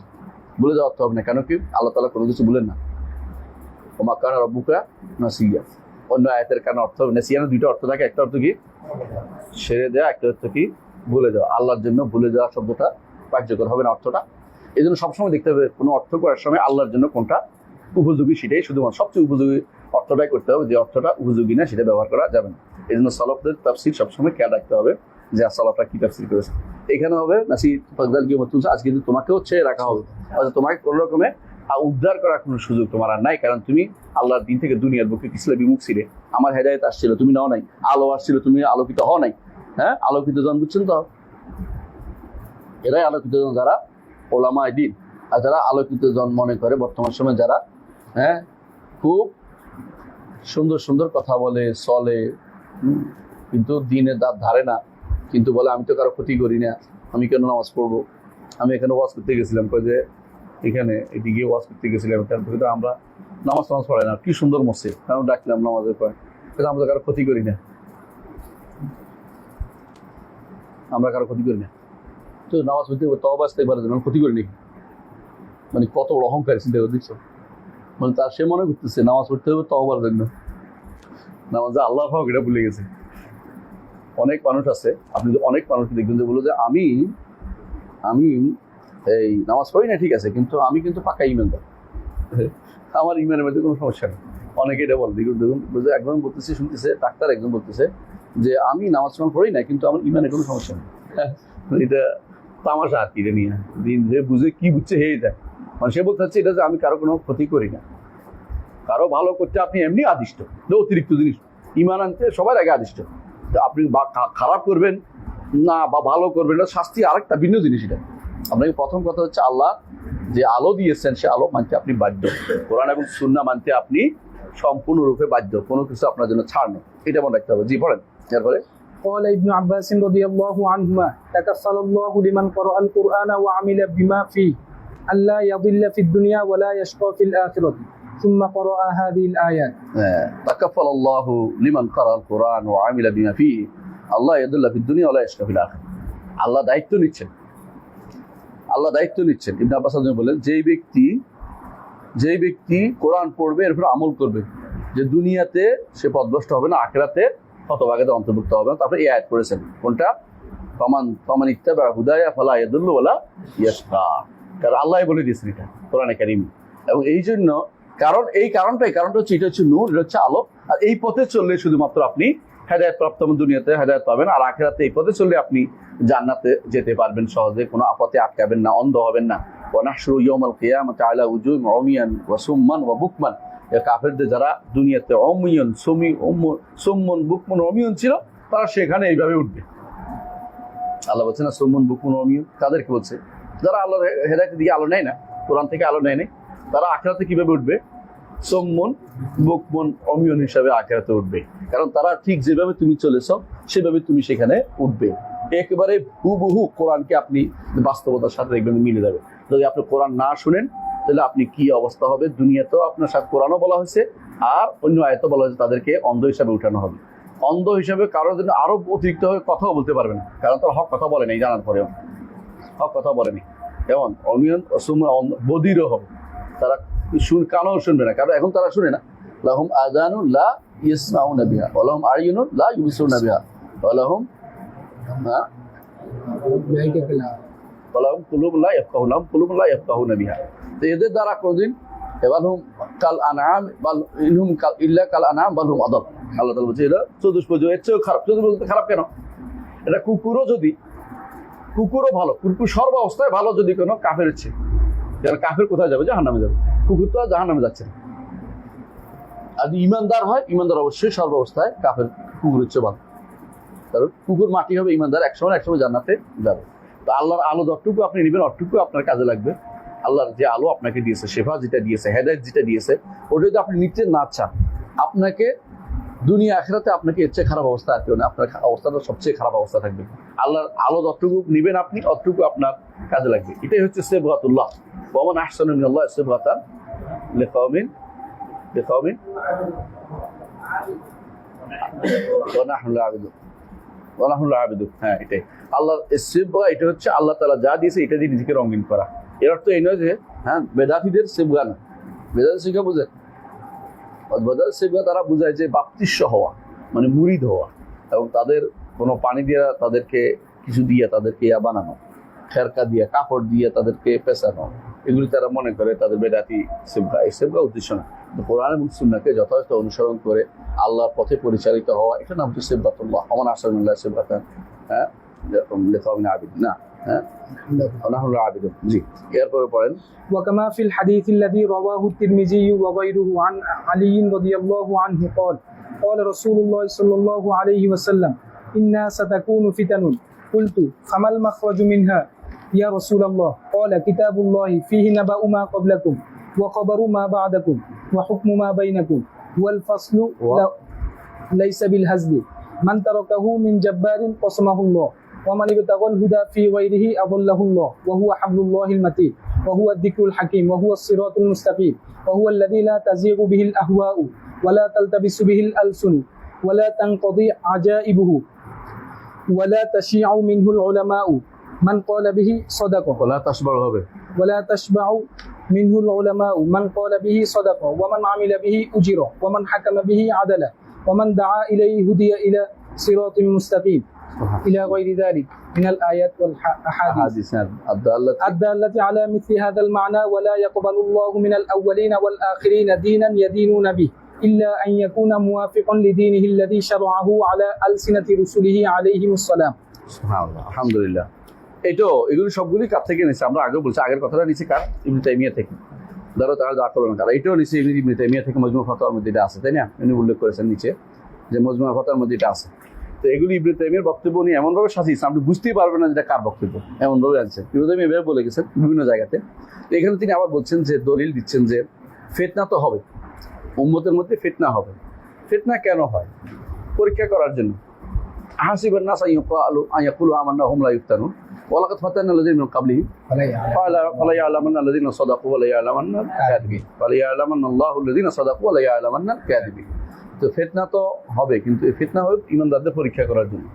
ভুলে যাওয়া হবে না। কেন কি? আল্লাহ তাআলা কোনো কিছু ভুলেন না। ওমা কানা রব্বুকা নাসিয়া। অন্য আয়াতের কারণে অর্থ নাসিয়ানের দুইটা অর্থ থাকে, একটা অর্থ কি ছেড়ে দেওয়া, একটা অর্থ কি ভুলে যাওয়া। আল্লাহর জন্য ভুলে যাওয়া শব্দটা কার্যকর হবে না অর্থটা। এই জন্য সবসময় দেখতে হবে কোনো অর্থ করার সময় আল্লাহর জন্য কোনটা উপযোগী সেটাই শুধুমাত্র সবচেয়ে উপযোগী অর্থটাই করতে হবে, যে অর্থটা উপযোগী না সেটা ব্যবহার করা যাবে না। এই জন্য সালাফদের তাফসীর সবসময় খেয়াল রাখতে হবে যে সালাফটা কি তাফসীর করেছে। এখানে হবে নাসি ফাজদাল কি মতুসা, আজকে কিন্তু তোমাকেও ছেড়ে রাখা হবে, অর্থাৎ তোমাকে কোনো রকমে উদ্ধার করার কোনো সুযোগ তোমার আর নাই, কারণ তুমি আল্লাহর দিন থেকে দুনিয়ার বুকে কিসলে বিমুখ ছিলে। আমার হেদায়েত আসছিল, তুমি নাও নাই। আলো আসছিল, তুমি আলোকিত হও নাই। হ্যাঁ, আলোকিত জন বুঝছেন তো, এরাই আলোকিত জন যারা ওলামা দিন। আর যারা আলোকিত জন মনে করে বর্তমান সময় যারা হ্যাঁ খুব সুন্দর সুন্দর কথা বলে চলে, কিন্তু দিনের দাঁত ধারে না, কিন্তু বলে আমি তো কারো ক্ষতি করি না, আমি কেন নামাজ পড়বো। আমি এখানে ওয়াজ করতে গেছিলাম, কই যে এখানে এদিকে ওয়াজ করতে গেছিলাম, কিন্তু আমরা নামাজ পড়ে না, কি সুন্দর মসজিদ, আমি ডাকলাম নামাজের পর, কিন্তু আমরা কারো ক্ষতি করি না, আমরা কারো ক্ষতি করি না। তো নামাজ পড়তে তওবা ইস্তেগফারের জন্য ক্ষতি করি নাকি? মানে কত বড় অহংকার চিন্তা করে দেখছো। মানে তার সে মনে করতেছে নামাজ পড়তে হবে তওবার জন্য, নামাজে আল্লাহ পাক এটা ভুলে গেছে। অনেক মানুষ আছে, আপনি অনেক মানুষকে দেখবেন যে বলো যে আমি এই নামাজ পড়ি না, ঠিক আছে, কিন্তু আমি কিন্তু পাকা ইমানদার, আমার ইমানের মধ্যে কোনো সমস্যা নেই। অনেকে এটা বলে, দেখুন বুঝে একজন বলতেছে, শুনতেছে ডাক্তার একজন বলতেছে যে আমি নামাজ পড়ি না, কিন্তু আমার ইমানের কোনো সমস্যা নেই। এটা তামাশা আর কি, এটা নিয়ে দিন যে বুঝে কি বুঝছে হে যায়। মানে সে বলতে চাচ্ছে এটা যে আমি কারো কোনো ক্ষতি করি না, কারো ভালো করতে আপনি এমনি আদিষ্ট, অতিরিক্ত জিনিস ইমান আনতে সবার আগে আদিষ্ট। আপনি খারাপ করবেন না বা ভালো করবেন না, শাস্তি আরেকটা ভিন্ন জিনিস। এটা আপনাকে প্রথম কথা হচ্ছে আল্লাহ যে আলো দিয়েছেন সে আলো মানতে আপনি বাধ্য, কোরআন এবং সুন্নাহ মানতে আপনি সম্পূর্ণরূপে বাধ্য, কোনো কিছু আপনার জন্য ছাড় নেই, এটা মনে রাখতে হবে। জি পড়েন এরপরে। قال ابن عباس رضي الله عنهما تكفل الله لمن قرأ القرآن وعمل بما فيه ألا يضل في الدنيا ولا يشقى في الآخرة ثم قرأ هذه الآيات تكفل الله لمن قرأ القرآن وعمل بما فيه ألا يضل في الدنيا ولا يشقى في الآخرة। আল্লাহ দায়িত্ব নিচ্ছেন, আল্লাহ দায়িত্ব নিচ্ছেন। ইবনে আব্বাস বলেন যেই ব্যক্তি কোরআন পড়বে এরপর আমল করবে, যে দুনিয়াতে সে পথভ্রষ্ট হবে না, আখিরাতে হতভাগীতে অন্তর্ভুক্ত হবে না। তারপরে এই আয়াত করেছেন কোনটা, ফামান ইত্তাবা হুদায়া ফালা ইয়াদুল্লু ওয়ালা ইয়াশকা। কারণ আল্লাহ বলে দিয়েছেন এটা কোরআনে কারীম। এবং এই জন্য কারণটা হচ্ছে এটা হচ্ছে নূর, এটা হচ্ছে আলো। আর এই পথে চললে শুধুমাত্র আপনি হেদায়েত প্রাপ্ত, দুনিয়াতে হেদায়েত পাবেন, আর আখিরাতে এই পথে চললে আপনি জান্নাতে যেতে পারবেন সহজে, কোনো আপথে আটকাবেন না, অন্ধ হবেন না। ওয়া নাহশুরু ইয়াউমাল কিয়ামাতি আলা উজুহিহিম উমিয়ান ওয়া সুম্মান ওয়া বুকমান। কাফেরদের যারা দুনিয়াতে অমিয়ন সুম্মন বুকমন অমিয়ন ছিল, তারা সেখানে এইভাবে উঠবে। আল্লাহ বলছে না সুম্মন বুকমন অমিয়ন কাদেরকে বলছে? যারা আল্লাহর হেদায়েতের দিকে আলো নেয় না, কোরআন থেকে আলো নেয় নাই, তারা আখিরাতে কিভাবে উঠবে? সুম্মন বুকমন অমিয়ন হিসাবে আখিরাতে উঠবে। কারণ তারা ঠিক যেভাবে তুমি চলেছ সেভাবে তুমি সেখানে উঠবে। একেবারে হুবহু কোরআনকে আপনি বাস্তবতার সাথে দেখবেন মিলে যাবে। যদি আপনি কোরআন না শুনেন তাহলে আপনি কি অবস্থা হবে? দুনিয়াতেও আপনার সাথে কোরআনও বলা হয়েছে, আর অন্য আয়াতও বলা হয়েছে তাদেরকে অন্ধ হিসাবে উঠানো হবে। অন্ধ হিসাবে কারোর জন্য আরো অতিরিক্তভাবে কথাও বলতে পারবে না, কারণ তারা হক কথা বলে নাই, জানার পরেও হক কথা বলেনি। যেমন অমিয়ন বধিরও হবে, তারা কানও শুনবে না, কারণ এখন তারা শুনে না। লাহুম আযানুন লা ইয়াসমাউনা বিহা ওয়া লাহুম আ'য়ুনুন লা ইউবসিরুনা বিহা ওয়া লাহুম কুলুবুন লা ইয়াফকাহুনা বিহা। তো এদের দ্বারা কোনদিন এবারহুম কাল আনআম বাল ইনহুম ইল্লা কাল আনআম বাল হুম আদাল। আল্লাহ তাআলা বলছে এটা চতুষ্পদ, এর চেয়েও খারাপ। চতুষ্পদ খারাপ কেন? এটা কুকুরও ভালো, কুকুর সর্বাবস্থায় ভালো যদি কোনো কাফের ইচ্ছে। যারা কাফের কোথায় যাবে? জাহান্নামে যাবে। কুকুর তো আর জাহান্নামে যাচ্ছে না। আর যদি ইমানদার হয়, ইমানদার অবশ্যই সর্বাবস্থায় কাফের কুকুরের চেয়ে ভালো, কারণ কুকুর মাটি হবে, ইমানদার একসময় জান্নাতে যাবে। তো আল্লাহর আলো যতটুকু আপনি নেবেন অতটুকু আপনার কাজে লাগবে। আল্লাহর যে আলো আপনাকে দিয়েছে, শেফা যেটা দিয়েছে, হেদায়েত যেটা দিয়েছে, ওটা যদি আপনি নিতে না চান, আপনাকে দুনিয়া আখিরাতে আপনাকে এর চেয়ে খারাপ অবস্থা আর কেউ না, আপনার অবস্থাটা সবচেয়ে খারাপ অবস্থা থাকবে। আল্লাহর আলো যতটুকু নেবেন আপনি অতটুকু আপনার কাজে লাগবে। এটাই হচ্ছে সিবগাতুল্লাহ। ওয়া মান আহসানু মিনাল্লাহি সিবগাতান লিকাওমিন ওয়া নাহনু আবিদুন। হ্যাঁ, এটাই আল্লাহর সিবগা। এটা হচ্ছে আল্লাহ তাআলা যা দিয়েছে এটা দিয়ে নিজেকে রঙিন করা। এর অর্থ এই নয় যে বেদাতীদের সিবগা না। বেদাতি শিক্ষা বুঝেন, বদল সেবা তারা বোঝায় যে বাপ্তিস্য হওয়া, মানে মুরিদ হওয়া, এবং তাদের কোনো পানি দিয়ে তাদেরকে কিছু দিয়ে তাদেরকে ইয়া বানানো, খেরকা দিয়ে কাপড় দিয়ে তাদেরকে পেঁচানো, এগুলি তারা মনে করে তাদের বেদাতি সেবগা। এই সেবগা উদ্দেশ্য না, কিন্তু কোরআন এবং সুন্নাহকে যথাযথ অনুসরণ করে আল্লাহর পথে পরিচালিত হওয়া, এটা নাম হচ্ছে সেবগাতুল্লাহ। আমার আসাদুল্লাহ সেবগাতান, হ্যাঁ, লেখাবিন আবিদ না, হ্যাঁ, নাহনুল আবিদুন। জি, এরপরে পড়েন। وكما في الحديث الذي رواه الترمذي وغيره عن علي رضي الله عنه قال قال رسول الله صلى الله عليه وسلم إنها ستكون فتن قلت فما المخرج منها يا رسول الله قال كتاب الله فيه نبأ ما قبلكم وخبر ما بعدكم وحكم ما بينكم والفصل ليس بالهزل من تركه من جبار قسمه الله ومن ابتغى الهدى في غيره أضله الله وهو حبل الله المتين وهو الذكر الحكيم وهو الصراط المستقيم وهو الذي لا تزيغ به الأهواء ولا تلتبس به الألسن ولا تنقضي عجائبه ولا تشيع منه العلماء من قال به صدق ولا تشبع হবে, ولا تشبع منه العلماء من قال به صدق ومن عمل به أجر ومن حكم به عدل ومن دعا إليه هدي إلى صراط مستقيم إلى غير ذلك من الآيات والأحاديث الدالة على مثل هذا المعنى ولا يقبل الله من الأولين والآخرين دينا يدينون به إلا أن يكون موافقا لدينه الذي شرعه على ألسنة رسله عليهم السلام. সুবহানাল্লাহ, আলহামদুলিল্লাহ। এগুলো সবগুলি কার থেকে নিচ্ছে? আমরা আগে বলছি, আগের কথাটা নিচ্ছি কার? ইবনে তাইমিয়া থেকে। ধরো তারা যা করলেন কারা, এটাও নিচ্ছে ইবনে তাইমিয়া থেকে, মজমুউল ফাতাওয়ার মধ্যে এটা আছে, তাই না? উনি উল্লেখ করেছেন নিচে যে মজমুউল ফাতাওয়ার মধ্যে এটা আছে। তো এগুলি ইবনে তাইমিয়ার বক্তব্য নিয়ে এমনভাবে সাজিয়েছে আপনি বুঝতেই পারবেন না যেটা কার বক্তব্য, এমনভাবে আনছে। ইবনে তাইমিয়া এভাবে বলে গেছেন বিভিন্ন জায়গাতে। তো এখানে তিনি আবার বলছেন যে দলিল দিচ্ছেন যে ফিতনা তো হবে, উম্মতের মধ্যে ফিতনা হবে। ফিতনা কেন হয়? পরীক্ষা করার জন্য। হাসিবান নাস আইয়াকুলু আমান্না হুম লা ইফতানুন ওয়ালাকাদ ফাতান্না আল্লাযিনা মিন ক্বাবলিহিম ফালা ইয়ালামান্না আল্লাযিনা সাদাকু ওয়া লা ইয়ালামান্না আল-কাযিবিন ফালা ইয়ালামান্না আল্লাহু আল্লাযিনা সাদাকু ওয়া লা ইয়ালামান্না আল-কাযিবিন। তো ফিতনা তো হবে, কিন্তু এই ফিতনা হবে ঈমানদারদের পরীক্ষা করার জন্য।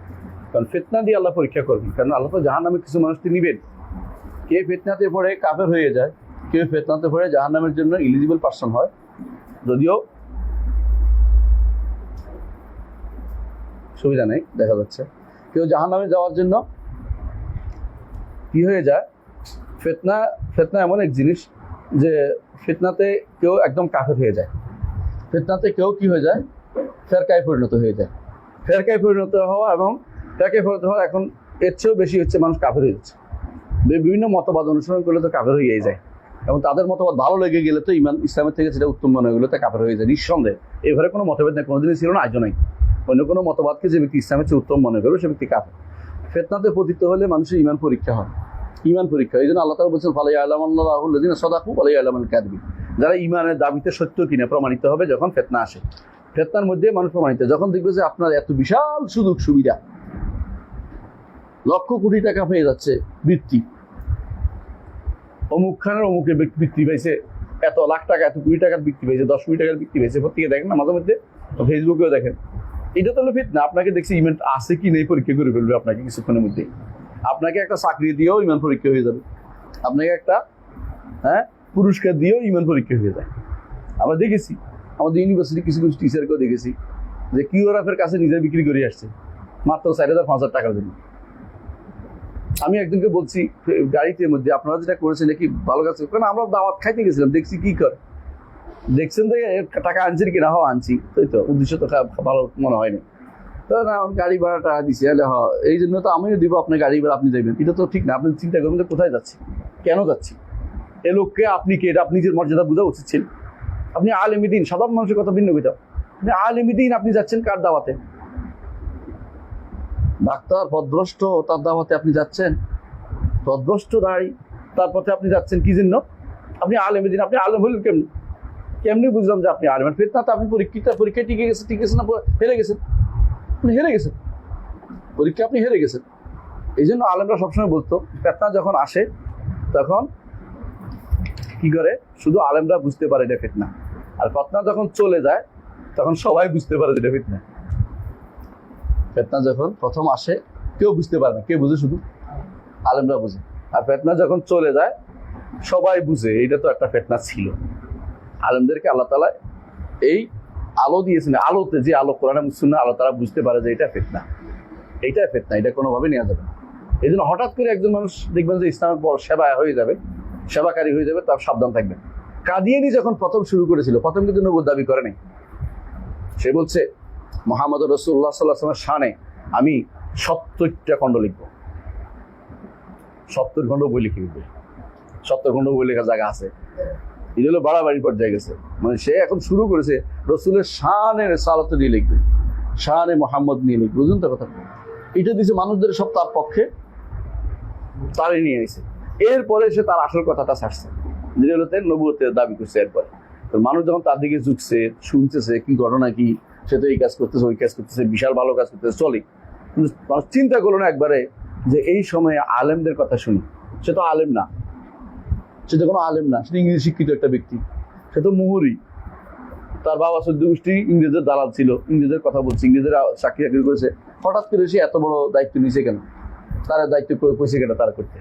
কারণ ফিতনা দিয়ে আল্লাহ পরীক্ষা করবেন, কারণ আল্লাহ তো জাহান্নামে কিছু মানুষকে নিবেন। কে ফিতনাতে পড়ে কাফের হয়ে যায়, কেউ ফিতনাতে পড়ে জাহান্নামের জন্য এলিজিবল পারসন হয়, যদিও সুবিধা নেই দেখা যাচ্ছে। কেউ জাহান্নামে যাওয়ার জন্য কি হয়ে যায়, ফিতনা এমন এক জিনিস যে ফিতনাতে কেউ একদম কাফের হয়ে যায়, ফিতনাতে কেউ কি হয়ে যায়, ফেরকায় পরিণত হয়ে যায়। ফেরকায় পরিণত হওয়া এবং ফেরকায় পরিণত হওয়া এখন এর চেয়েও বেশি হচ্ছে মানুষ কাফের হয়ে যাচ্ছে। বিভিন্ন মতবাদ অনুসরণ করলে তো কাফের হয়ে যায়, এবং তাদের মতবাদ ভালো লেগে গেলে তো ইসলামের থেকে যেটা উত্তম মনে হয়ে গেলে তো কাফের হয়ে যায় নিঃসন্দেহে। এভাবে কোনো মতভেদ নেই, কোনোদিনই ছিল না, আজও নাই। অন্য কোনো মতবাদকে যে ব্যক্তি ইসলামের চেয়ে উত্তম মনে করবে সে ব্যক্তি কাফের। ফিতনাতে পতিত হলে মানুষের ঈমান পরীক্ষা হয়, ঈমান পরীক্ষা। এই জন্য আল্লাহ তাআলা বলছেন ফালা ইয়ালামাল্লাহু আল্লাযিনা সাদাকু ওয়া লা ইয়ালামাল কাযিবিন। যারা ঈমানের দাবিতে সত্য কিনা প্রমাণিত হবে যখন ফিতনা আসে। ফিতনার মধ্যে মানুষ প্রমাণিত, যখন দেখবে যে আপনার এত বিশাল সুযোগ সুবিধা, লক্ষ কোটি টাকা পেয়ে যাচ্ছে বৃত্তি, অমুক খানের অমুকের বৃত্তি পাইছে, এত লাখ টাকা এত কোটি টাকার বৃত্তি পাইছে, 10 কোটি টাকার বৃত্তি পাইছে, প্রত্যেকে দেখেন না মাঝে মধ্যে, ফেসবুকেও দেখেন। এটা তো হলো ফিতনা। আপনাকে দেখছি ইমেন্ট আছে কি নেই পরীক্ষা করে ফেলবে আপনাকে কিছুক্ষণের মধ্যে। আপনাকে একটা চাকরি দিয়েও ইমান পরীক্ষা হয়ে যাবে, আপনাকে একটা পুরস্কার দিয়েও ইমান পরীক্ষা হয়ে যায়। আমরা দেখেছি আমাদের ইউনিভার্সিটি কিছু কিছু টিচারকেও দেখেছি যে কিউআরএফের কাছে নিজে বিক্রি করে আসছে মাত্র 4,000-5,000 টাকার জন্য। আমি একজনকে বলছি গাড়িতে মধ্যে, আপনারা যেটা করেছেন নাকি ভালো কাজ, কারণ আমরা দাওয়াত খাইতে গেছিলাম, দেখছি কি করে, দেখছেন যে টাকা আনছেন কিনা, আনছি, তাই তো উদ্দেশ্য তো ভালো মনে হয়নি। তো না, গাড়ি ভাড়া টাকা দিচ্ছি, এই জন্য তো আমিও দিব আপনার গাড়ি ভাড়া, আপনি দেবেন। এটা তো ঠিক না। আপনি চিন্তা করবেন যে কোথায় যাচ্ছি, কেন যাচ্ছি, এ লোককে আপনি কে, এটা আপনি নিজের মর্যাদা বোঝা উচিত ছিল। আপনি আলেমী দিন, সাধারণ মানুষের কথা ভিন্ন কথা, আপনি আলেমী দিন, আপনি যাচ্ছেন কার দাওয়াতে? ডাক্তার পদভ্রষ্ট, তার দাওয়াতে আপনি যাচ্ছেন, পদভ্রষ্ট দাঁড়ি, তার পথে আপনি যাচ্ছেন কি জন্য? আপনি আলেমী দিন, আপনি আলেম হলেন কেমনি? কেমনি বুঝলাম যে আপনি আলেম? ফিতনা তো আপনি পরীক্ষায় টিকে গেছে না, হেরে গেছেন, আপনি হেরে গেছেন, পরীক্ষা আপনি হেরে গেছেন। এই জন্য আলেমরা সবসময় বলতো ফিতনা যখন আসে তখন কি করে, শুধু আলেমরা বুঝতে পারে এটা ফিতনা, আর ফিতনা যখন চলে যায় তখন সবাই বুঝতে পারে এটা ফিতনা। ফিতনা যখন প্রথম আসে কেউ বুঝতে পারে না, কে বুঝে? শুধু আলেমরা বুঝে। আর ফিতনা যখন চলে যায় সবাই বুঝে এটা তো একটা ফিতনা ছিল। আলেমদেরকে আল্লাহ তাআলা এই আলো দিয়েছেন, আলোতে যে আলো কোরআন এবং সুন্নাহ আলো, তারা বুঝতে পারে যে এটা ফিতনা, এটা কোনোভাবে নেওয়া যাবে না। এই জন্য হঠাৎ করে একজন মানুষ দেখবেন যে ইসলামের পর সেবা হয়ে যাবে, সেবাকারী হয়ে যাবে, তার সাবধান থাকবে। কাদিয়ানী যখন প্রথম শুরু করেছিল, প্রথম কিন্তু নবুয়ত দাবি করে নাই। সে বলছে মুহাম্মদ রাসূলুল্লাহ সাল্লাল্লাহু আলাইহি ওয়াসাল্লামের শানে আমি 70টা খণ্ড লিখবো, 70 খণ্ড বই লিখে দিবে, 70 খণ্ড বই লেখা জায়গা আছে। এই হলো বাড়াবাড়ি পর্যায়ে গেছে। মানে সে এখন শুরু করেছে রসুলের শানের সালাত নিয়ে লিখবে, শানে মোহাম্মদ নিয়ে লিখবে। বুঝুন তো কথা, এটা দিচ্ছে মানুষদের সব তার পক্ষে, তারই নিয়ে এসে এরপরে সে তার আসল কথাটা ছাড়ছে, যেটা হলো নবুয়তের দাবি করছে। এরপরে তো মানুষ যখন তার দিকে ঝুঁকছে, শুনতেছে কি ঘটনা কি, সে তো এই কাজ করতেছে, ওই কাজ করতেছে, বিশাল ভালো কাজ করতেছে, চলে। কিন্তু মানুষ চিন্তা করলো না একবারে যে এই সময়ে আলেমদের কথা শুনি। সে তো আলেম না, সে তো কোনো আলেম না, সে ইংরেজি শিক্ষিত একটা ব্যক্তি, সে তো মুহুরি। তার বাবা 14 গোষ্ঠী ইংরেজের দালাল ছিল, ইংরেজের কথা বলছে, ইংরেজরা চাকরি চাকরি করেছে। হঠাৎ করে সে এত বড় দায়িত্ব নিছে কেন? তার দায়িত্ব কইছে কেন তারা করতে?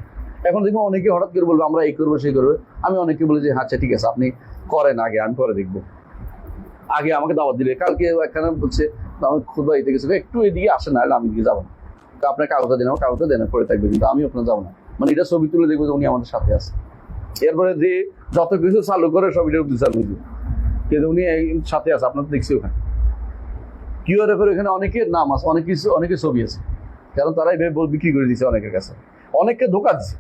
এখন দেখবো অনেকে হঠাৎ করে বলবো আমরা এই করবো সেই করবো। আমি অনেকে বলি যে আচ্ছা ঠিক আছে, আপনি করেন আগে, আমি পরে দেখবো। আগে আমাকে দাওয়াত দিলে, কালকে এখানে বলছে আমি খুদবা দিতে গেছি, একটু এদিকে আসে না, আমি দিকে যাবো না, আপনার কাগজটা দেন, আমার কাগজটা দেন, পরে থাকবে, কিন্তু আমি আপনার যাবো না। মানে এটা ছবি তুলে দেখবো যে উনি আমাদের সাথে আছে। এরপরে যে যত কিছু চালু করে সব এটা চালু দিবে, কিন্তু উনি সাথে আছে, আপনার দেখছি ওখানে কিউআরএফ এর এখানে অনেকের নাম আছে, অনেকের ছবি আছে, কারণ তারা এইভাবে বিক্রি করে দিচ্ছে অনেকের কাছে। অনেককে ধোকা দিচ্ছে,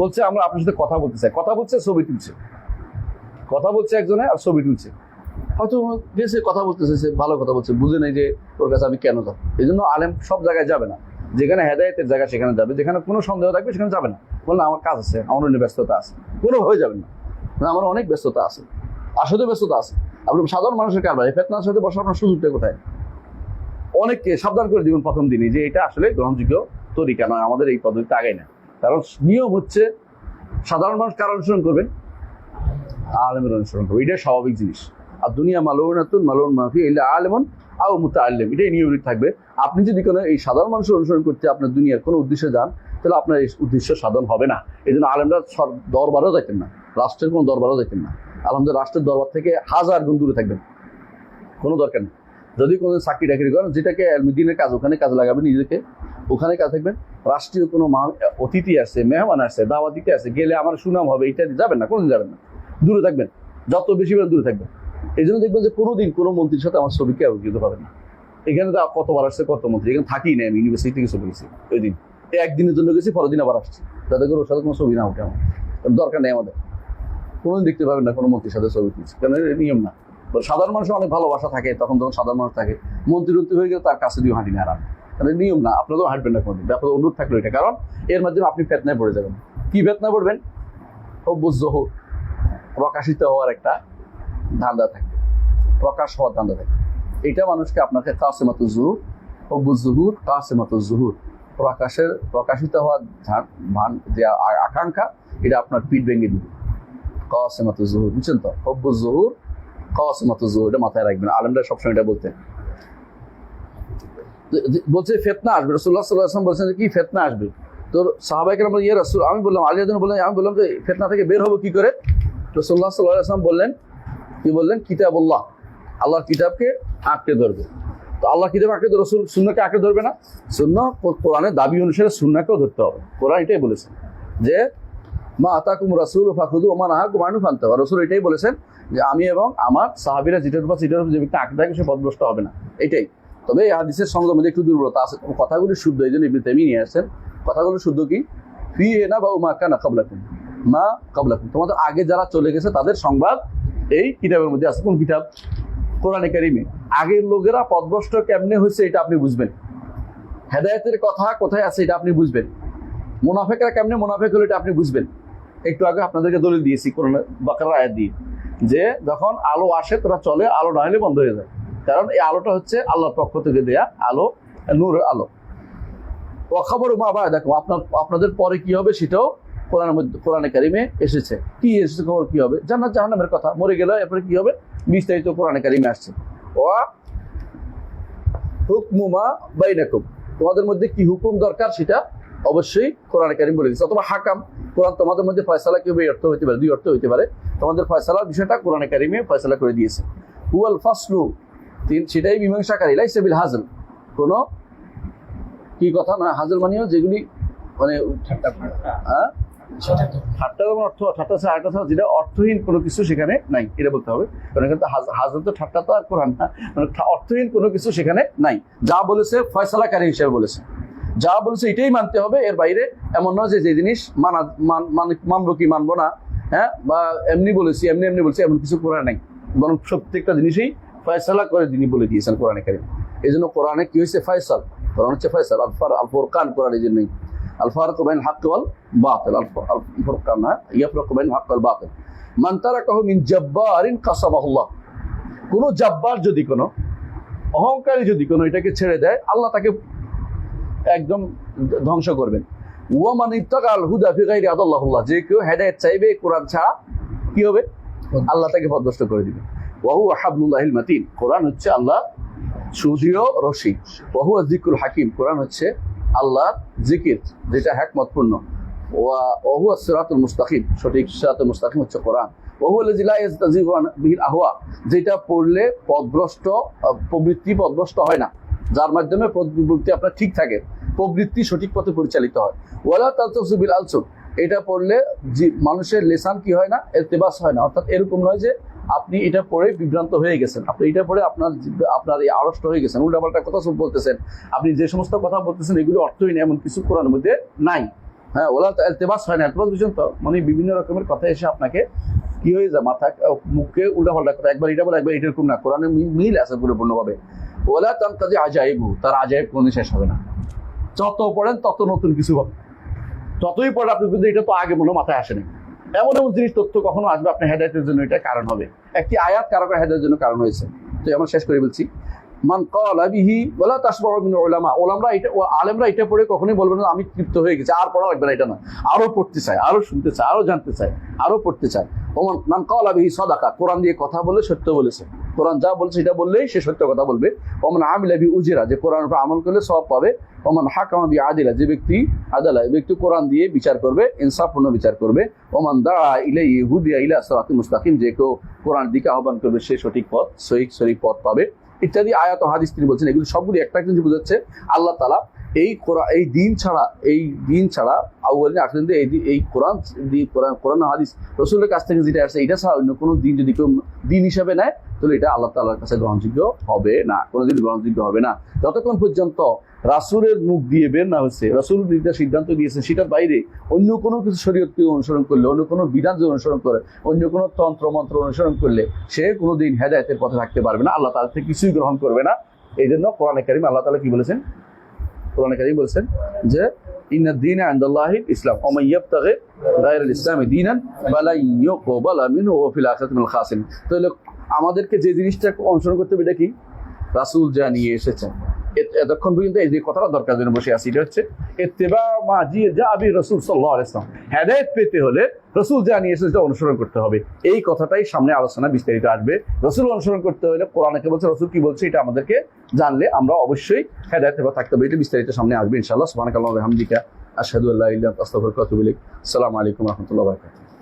বলছে আমরা আপনার সাথে কথা বলতে চাই, কথা বলছে, ছবি তুলছে, কথা বলছে একজনে আর ছবি তুলছে। হয়তো গেছে কথা বলতেছে, সে ভালো কথা বলছে, বুঝে নেই যে ওর কাছে আমি কেন যাবো। এই জন্য আলেম সব জায়গায় যাবে না, যেখানে হেদায়েতের জায়গা সেখানে যাবে, যেখানে কোনো সন্দেহ থাকবে সেখানে যাবে না। বললে আমার কাজ আছে, আমার অন্য ব্যস্ততা আছে, কোনোভাবে যাবেন না, আমার অনেক ব্যস্ততা আছে, আসলে ব্যস্ততা আছে। আপনি সাধারণ মানুষের কারবার, এই ফেতনার সাথে বসার আপনার সুযোগটা কোথায়? অনেককে সাবধান করে দিবেন প্রথম দিনই যে এটা আসলে গ্রহণযোগ্য তরিকা নয়, আমাদের এই পদ্ধতিতে আগাই না। কারণ নিয়ম হচ্ছে সাধারণ মানুষ কার অনুসরণ করবেন? আলেমের অনুসরণ করবে, এটাই স্বাভাবিক জিনিস। আর দুনিয়া মালুনাতুন মালুন মাফি ইল্লা আলেমন আও মুতাআল্লিম, এটাই নিয়মিত থাকবে। আপনি যদি কোনো এই সাধারণ মানুষের অনুসরণ করতে আপনার দুনিয়ার কোনো উদ্দেশ্যে যান, তাহলে আপনার এই উদ্দেশ্য সাধন হবে না। এই জন্য আলেমরা দরবারও যাইতেন না, রাষ্ট্রের কোনো দরবারও যাইতেন না। আলহামদুলিল্লাহ রাষ্ট্রের দরবার থেকে 1000 গুণ দূরে থাকবেন, কোনো দরকার নেই। যদি কোনো চাকরি টাকরি করেন, যেটাকে দিনের কাজ ওখানে কাজে লাগাবেন, নিজেকে ওখানে কাজ থাকবেন। রাষ্ট্রীয় কোনো অতিথি আছে, মেহমান আসছে, দাওয়াত দিতে আছে, গেলে আমার সুনাম হবে, এটা যাবেন না, কোনোদিন যাবেন না, দূরে থাকবেন, যত বেশি বেড়ে দূরে থাকবেন। এই জন্য দেখবেন যে কোনোদিন কোনো মন্ত্রীর সাথে আমার ছবি কেউ যেতে পারে না। এখানে তো কতবার আসছে কত মন্ত্রী, এখানে থাকি না, আমি ইউনিভার্সিটি থেকে ছবি গেছি, ওই দিন একদিনের জন্য গেছি, পরের দিন আবার আসছি, যাতে করে ওর সাথে কোনো ছবি না উঠে। আমার দরকার নেই, আমাদের কোনোদিন দেখতে পাবেন না কোনো মন্ত্রীর সাথে ছবি তুলছি, কারণ নিয়ম না। সাধারণ মানুষের অনেক ভালোবাসা থাকে, তখন সাধারণ মানুষ থাকে, মন্ত্রী হয়ে গেলে তার কাছে দিয়ে হাঁটি না, আরাম, কারণ নিয়ম না। আপনাদেরও হাঁটবেন না কোনোদিন, আপনাদের অনুরোধ থাকলো এটা, কারণ এর মাধ্যমে আপনি ফেতনায় পড়ে যাবেন। কি ফেতনায় পড়বেন? হুব্বুজ-যুহুর, প্রকাশিত হওয়ার একটা ধান্দা থাকবে, প্রকাশ হওয়ার ধান্দা থাকবে। এটা মানুষকে আপনাকে কাসিমাতুজ-যুহুর, হুব্বুজ-যুহুর, কাসিমাতুজ-যুহুর, প্রকাশিত হওয়ার যে আকাঙ্ক্ষা, এটা আপনার পিঠ ভেঙে দিবে। কাসিমাতুজ-যুহুর, বুঝছেন তো? হুব্বুজ-যুহুর, কাসিমাতুজ-যুহুর, এটা মাথায় রাখবেন। আলেমরা সবসময় এটা বলতেন। বলছে ফেতনা আসবে, রাসূলুল্লাহ সাল্লাল্লাহু আলাইহি ওয়াসাল্লাম বলছেন কি ফেতনা আসবে। তো সাহাবায়ে কেরাম বললেন ইয়া রাসূল, আমি বললাম আলী রাদিয়াল্লাহু আনহু বললেন, আমি বললাম যে ফেতনা থেকে বের হবো কি করে? রাসূলুল্লাহ সাল্লাল্লাহু আলাইহি ওয়াসাল্লাম বললেন, কি বললেন? কিতাবুল্লাহ, আল্লাহর কিতাবকে আঁকড়ে ধরবে। তো আল্লাহ কিতাব আঁকড়ে ধরে, রাসূল সুন্নাহকে আঁকড়ে ধরবে না? সুন্নাহ কোরআনের দাবি অনুসারে সুন্নাহকেও ধরতে হবে। কোরআন এটাই বলেছে যে মা আতাকুম রাসূলু ফাখুযু ওয়া মা নাহাকুম আনহু ফান্তাহু। রাসূল এটাই বলেছেন যে আমি এবং আমার সাহাবীরা যেটার উপর যে ব্যক্তি আঁকড়ে থাকে সে পথভ্রষ্ট হবে না, এটাই। তবে এই হাদিসের সঙ্গে মধ্যে একটু দুর্বলতা আছে, কথাগুলি শুদ্ধ, এই জন্য ইবনে তাইমিয়া নিয়ে আসছেন কথাগুলো শুদ্ধ। কি ফি না বা মা কানা ক্বাবলাকুম, মা ক্বাবলাকুম, তোমাদের আগে যারা চলে গেছে তাদের সংবাদ এই কিতাবের মধ্যে আছে। কোন কিতাব? কোরআনে কারিমে। আগের লোকেরা পথভ্রষ্ট কেমনে হয়েছে এটা আপনি বুঝবেন, হেদায়েতের কথা কোথায় আছে এটা আপনি বুঝবেন, মুনাফিকরা কেমনে মুনাফিক হলো এটা আপনি বুঝবেন। একটু আগে আপনাদেরকে দলিল দিয়েছি কোরআন বাকারার আয়াত দিয়ে, যে যখন আলো আসে তোরা চলে, আলো না হলে বন্ধ হয়ে যায়। কারণ এই আলোটা হচ্ছে আল্লাহর পক্ষ থেকে দেয়া আলো, নূরের আলো। ও খবর মা বা দেখো আপনাদের পরে কি হবে সেটাও কোরআনে কারিমে এসেছে। কি এসেছে? খবর কি হবে? জান্নাত জাহান্নামের কথা, মরে গেলে এরপরে কি হবে বিস্তারিত কোরআনে কারিমে আসছে। ও হুকমু মা বাইনাকুম, তোমাদের মধ্যে কি হুকুম দরকার সেটা অবশ্যই কোরআনে কারিম বলে দিচ্ছে। অথবা হাকাম, কোরআন তোমাদের মধ্যে ফয়সালা কি হবে, এই অর্থ হতে পারে, দুই অর্থ হতে পারে। তোমাদের ফয়সালার বিষয়টা কোরআনে কারিমে ফয়সালা করে দিয়েছে। হুয়াল ফাসলু সেটাই মীমাংসাকারী লাইসা বিল হাজল, কোনো কি কথা না, হাজল মানেও যেগুলি মানে হ্যাঁ ঠাট্টা যেমন অর্থ, ঠাট্টা ছাড়া আরেকটা ছাড়া যেটা অর্থহীন কোনো কিছু সেখানে নাই, এটা বলতে হবে। কারণ এখানে তো হাজল তো ঠাট্টা তো আর কোরআন না, মানে অর্থহীন কোনো কিছু সেখানে নাই। যা বলেছে ফয়সালাকারী হিসেবে বলেছে, যা বলেছে এটাই মানতে হবে, এর বাইরে এমন নয় যে জিনিস মানবো কি মানবো না, হ্যাঁ, বা এমনি বলেছি এমনি বলছি এমন কিছু কোরআন নাই, বরং প্রত্যেকটা জিনিসই ফয়সালা করে তিনি বলে দিয়েছেন কোরআনে কারীম। এই জন্য কোরআনে কি হয়েছে ফয়সাল, কোরআন হচ্ছে ফয়সাল, আল ফুরকান কোরআন, এই জন্যই আল ফারকু বাইনাল হাক্কি ওয়াল বাতিল, আল ফুরকান ইয়াফরাকু বাইনাল হাক্কি ওয়াল বাতিল। মান তারাকাহু মিন জাব্বারিন কাসামাহুল্লাহ, কোনো জাব্বার যদি কোনো অহংকারী যদি কোনো এটাকে ছেড়ে দেয়, আল্লাহ তাকে একদম ধ্বংস করবেন। ওয়া মান ইত্তাকাল হুদা ফি গায়রি আদাল্লাহুল্লাহ, যে কেউ হেদায়েত চাইবে কোরআন ছাড়া কি হবে, আল্লাহ তাকে পথভ্রষ্ট করে দিবে। ওয়া হুয়া হাবলুল্লাহিল মাতিন, কোরআন হচ্ছে আল্লাহ সুদৃঢ় রশি। ওয়া হুয়া যিকরুল হাকিম, কোরআন হচ্ছে আল্লাহর জিকির যেটা হিকমতপূর্ণ। ওয়া হুয়া সিরাতুল মুস্তাকিম, সঠিক সিরাতুল মুস্তাকিম হচ্ছে কোরআন। ওয়া হুয়া আল্লাযী লা ইয়াস্তাযিগু বিহিল আহওয়া, যেটা পড়লে প্রবৃত্তি পথভ্রষ্ট হয় না, যার মাধ্যমে প্রবৃত্তি আপনার ঠিক থাকে, প্রবৃত্তি সঠিক পথে পরিচালিত হয়। ওয়ালা তালতাসু বিল আলসুন, এটা পড়লে মানুষের লেসান কি হয় না, ইলতিবাস হয় না, অর্থাৎ এরকম নয় যে আপনি এটা পড়ে বিভ্রান্ত হয়ে গেছেন, আপনি এটা পড়ে আপনার এই আড়ষ্ট হয়ে গেছেন, উল্টাপাল্টা কথা সব বলতেছেন, আপনি যে সমস্ত কথা বলতেছেন এগুলো অর্থহীন, এমন কিছু কোরআনের মধ্যে নাই। হ্যাঁ, ওলা ইলতিবাস হয় না, ইলতিবাস বুঝছেন তো, মানে বিভিন্ন রকমের কথা এসে আপনাকে কি হয়ে যায়, মাথা মুখে উল্টাপাল্টা কথা, একবার এটা বলে একবার এটা, এরকম না, কোরআনের মিল আছে পরিপূর্ণভাবে। ওলা তানকাজি আজাইবু, তার আজাইব কোনো শেষ হবে না, যত পড়েন তত নতুন কিছু হবে, ততই পড়ে আপনি কিন্তু এটা তো আগে মনে মাথায় আসেনি, এমন জিনিস তথ্য কখনো আসবে আপনার হেদায়েতের জন্য, এটা কারণ হবে। একটি আয়াত কারো হেদায়েতের জন্য কারণ হয়েছে। তো আমরা শেষ করে বলছি, মান ক্বালা বিহি ওয়ালা তাসমাউ মিন উলামা, আলেমরা এটা পড়ে কখনোই বলবেন না আমি তৃপ্ত হয়ে গেছি, আর পড়া লাগবে না, এটা না, আরো পড়তে চাই, আরো শুনতে চাই, আরো জানতে চাই, আরো পড়তে চাই। ওমান মান ক্বালা বিহি সাদাকা, কোরআন দিয়ে কথা বলে সত্য বলেছে, কোরআন যা বলছে সেটা বললেই সে সত্য কথা বলবে। ওমান আমিলা বি উজরা, যে কোরআনের উপর আমল করলে সওয়াব পাবে। ওমান হাকামা বি আদিলা, যে ব্যক্তি কোরআন দিয়ে বিচার করবে, ইনসাফপূর্ণ বিচার করবে। ওমান দাআ ইলাইহি হুদিয়া ইলা সিরাতিল মুস্তাকিম, যে কেউ কোরআন দিকে আহ্বান করবে সে সঠিক পথ, সঠিক পথ পাবে, ইত্যাদি আয়াত ও হাদিস তিনি বলছেন। এগুলো সবগুলি একটা জিনিস বোঝাচ্ছে, আল্লাহ তাআলা এই দিন ছাড়া আউয়ালিন আখিরিন এই কোরআন হাদিস রাসূলের কাছ থেকে যেটা আসছে এটা ছাড়া অন্য কোনো দিন যদি কেউ দিন হিসাবে নেয়, তাহলে এটা আল্লাহ তাআলার কাছে গ্রহণযোগ্য হবে না, কোনোদিন গ্রহণযোগ্য হবে না। যতক্ষণ পর্যন্ত রাসূলের মুখ দিয়ে বের না হচ্ছে, রাসূল যেটা সিদ্ধান্ত দিয়েছে সেটার বাইরে অন্য কোনো কিছু শরীয়তকে অনুসরণ করলে, অন্য কোনো বিধান যদি অনুসরণ করে, অন্য কোনো তন্ত্র মন্ত্র অনুসরণ করলে সে কোনোদিন হেদায়েতের পথে থাকতে পারবে না, আল্লাহ তাআলা থেকে কিছুই গ্রহণ করবে না। এই জন্য কোরআনে কারীম আল্লাহ তাআলা কি বলেছেন, কোরআনে কারীম বলেছেন যে ইন্নাদ দীনা ইনদাল্লাহিল ইসলাম ওয়া মান ইয়াবতাগি গায়রাল ইসলামি দীনান ফালান ইউকবালা মিনহু ওয়া ফিল আখিরাতি মিনাল খাসিরিন। তাহলে আমাদেরকে যে জিনিসটা অনুসরণ করতে হবে এটা কি, রাসূল যা নিয়ে এসেছেন, এতক্ষণ পর্যন্ত এই যে কথাটা দরকার জন্য বসে আছি, এটা হচ্ছে ইত্তিবা মা যা আবি রাসূল সাল্লাল্লাহু আলাইহি ওয়াসাল্লাম, হেদায়েত পেতে হলে রাসূল যা নিয়ে এসেছেন সেটা অনুসরণ করতে হবে। এই কথাটাই সামনে আলোচনা বিস্তারিত আসবে। রাসূল অনুসরণ করতে হলে কোরআনে কি বলছে, রাসূল কি বলছে, এটা আমাদেরকে জানলে আমরা অবশ্যই হেদায়েতের পথে থাকতে হবে। এটা বিস্তারিত সামনে আসবে ইনশাআল্লাহ। সুবহানাকাল্লাহু ওয়া বিহামদিকা আশহাদু আল্লা ইলাহা ইল্লা আনতা আস্তাগফিরুকা ওয়া আতুবু ইলাইক। আসসালামু আলাইকুম ওয়া রাহমাতুল্লাহি ওয়া বারাকাতুহু।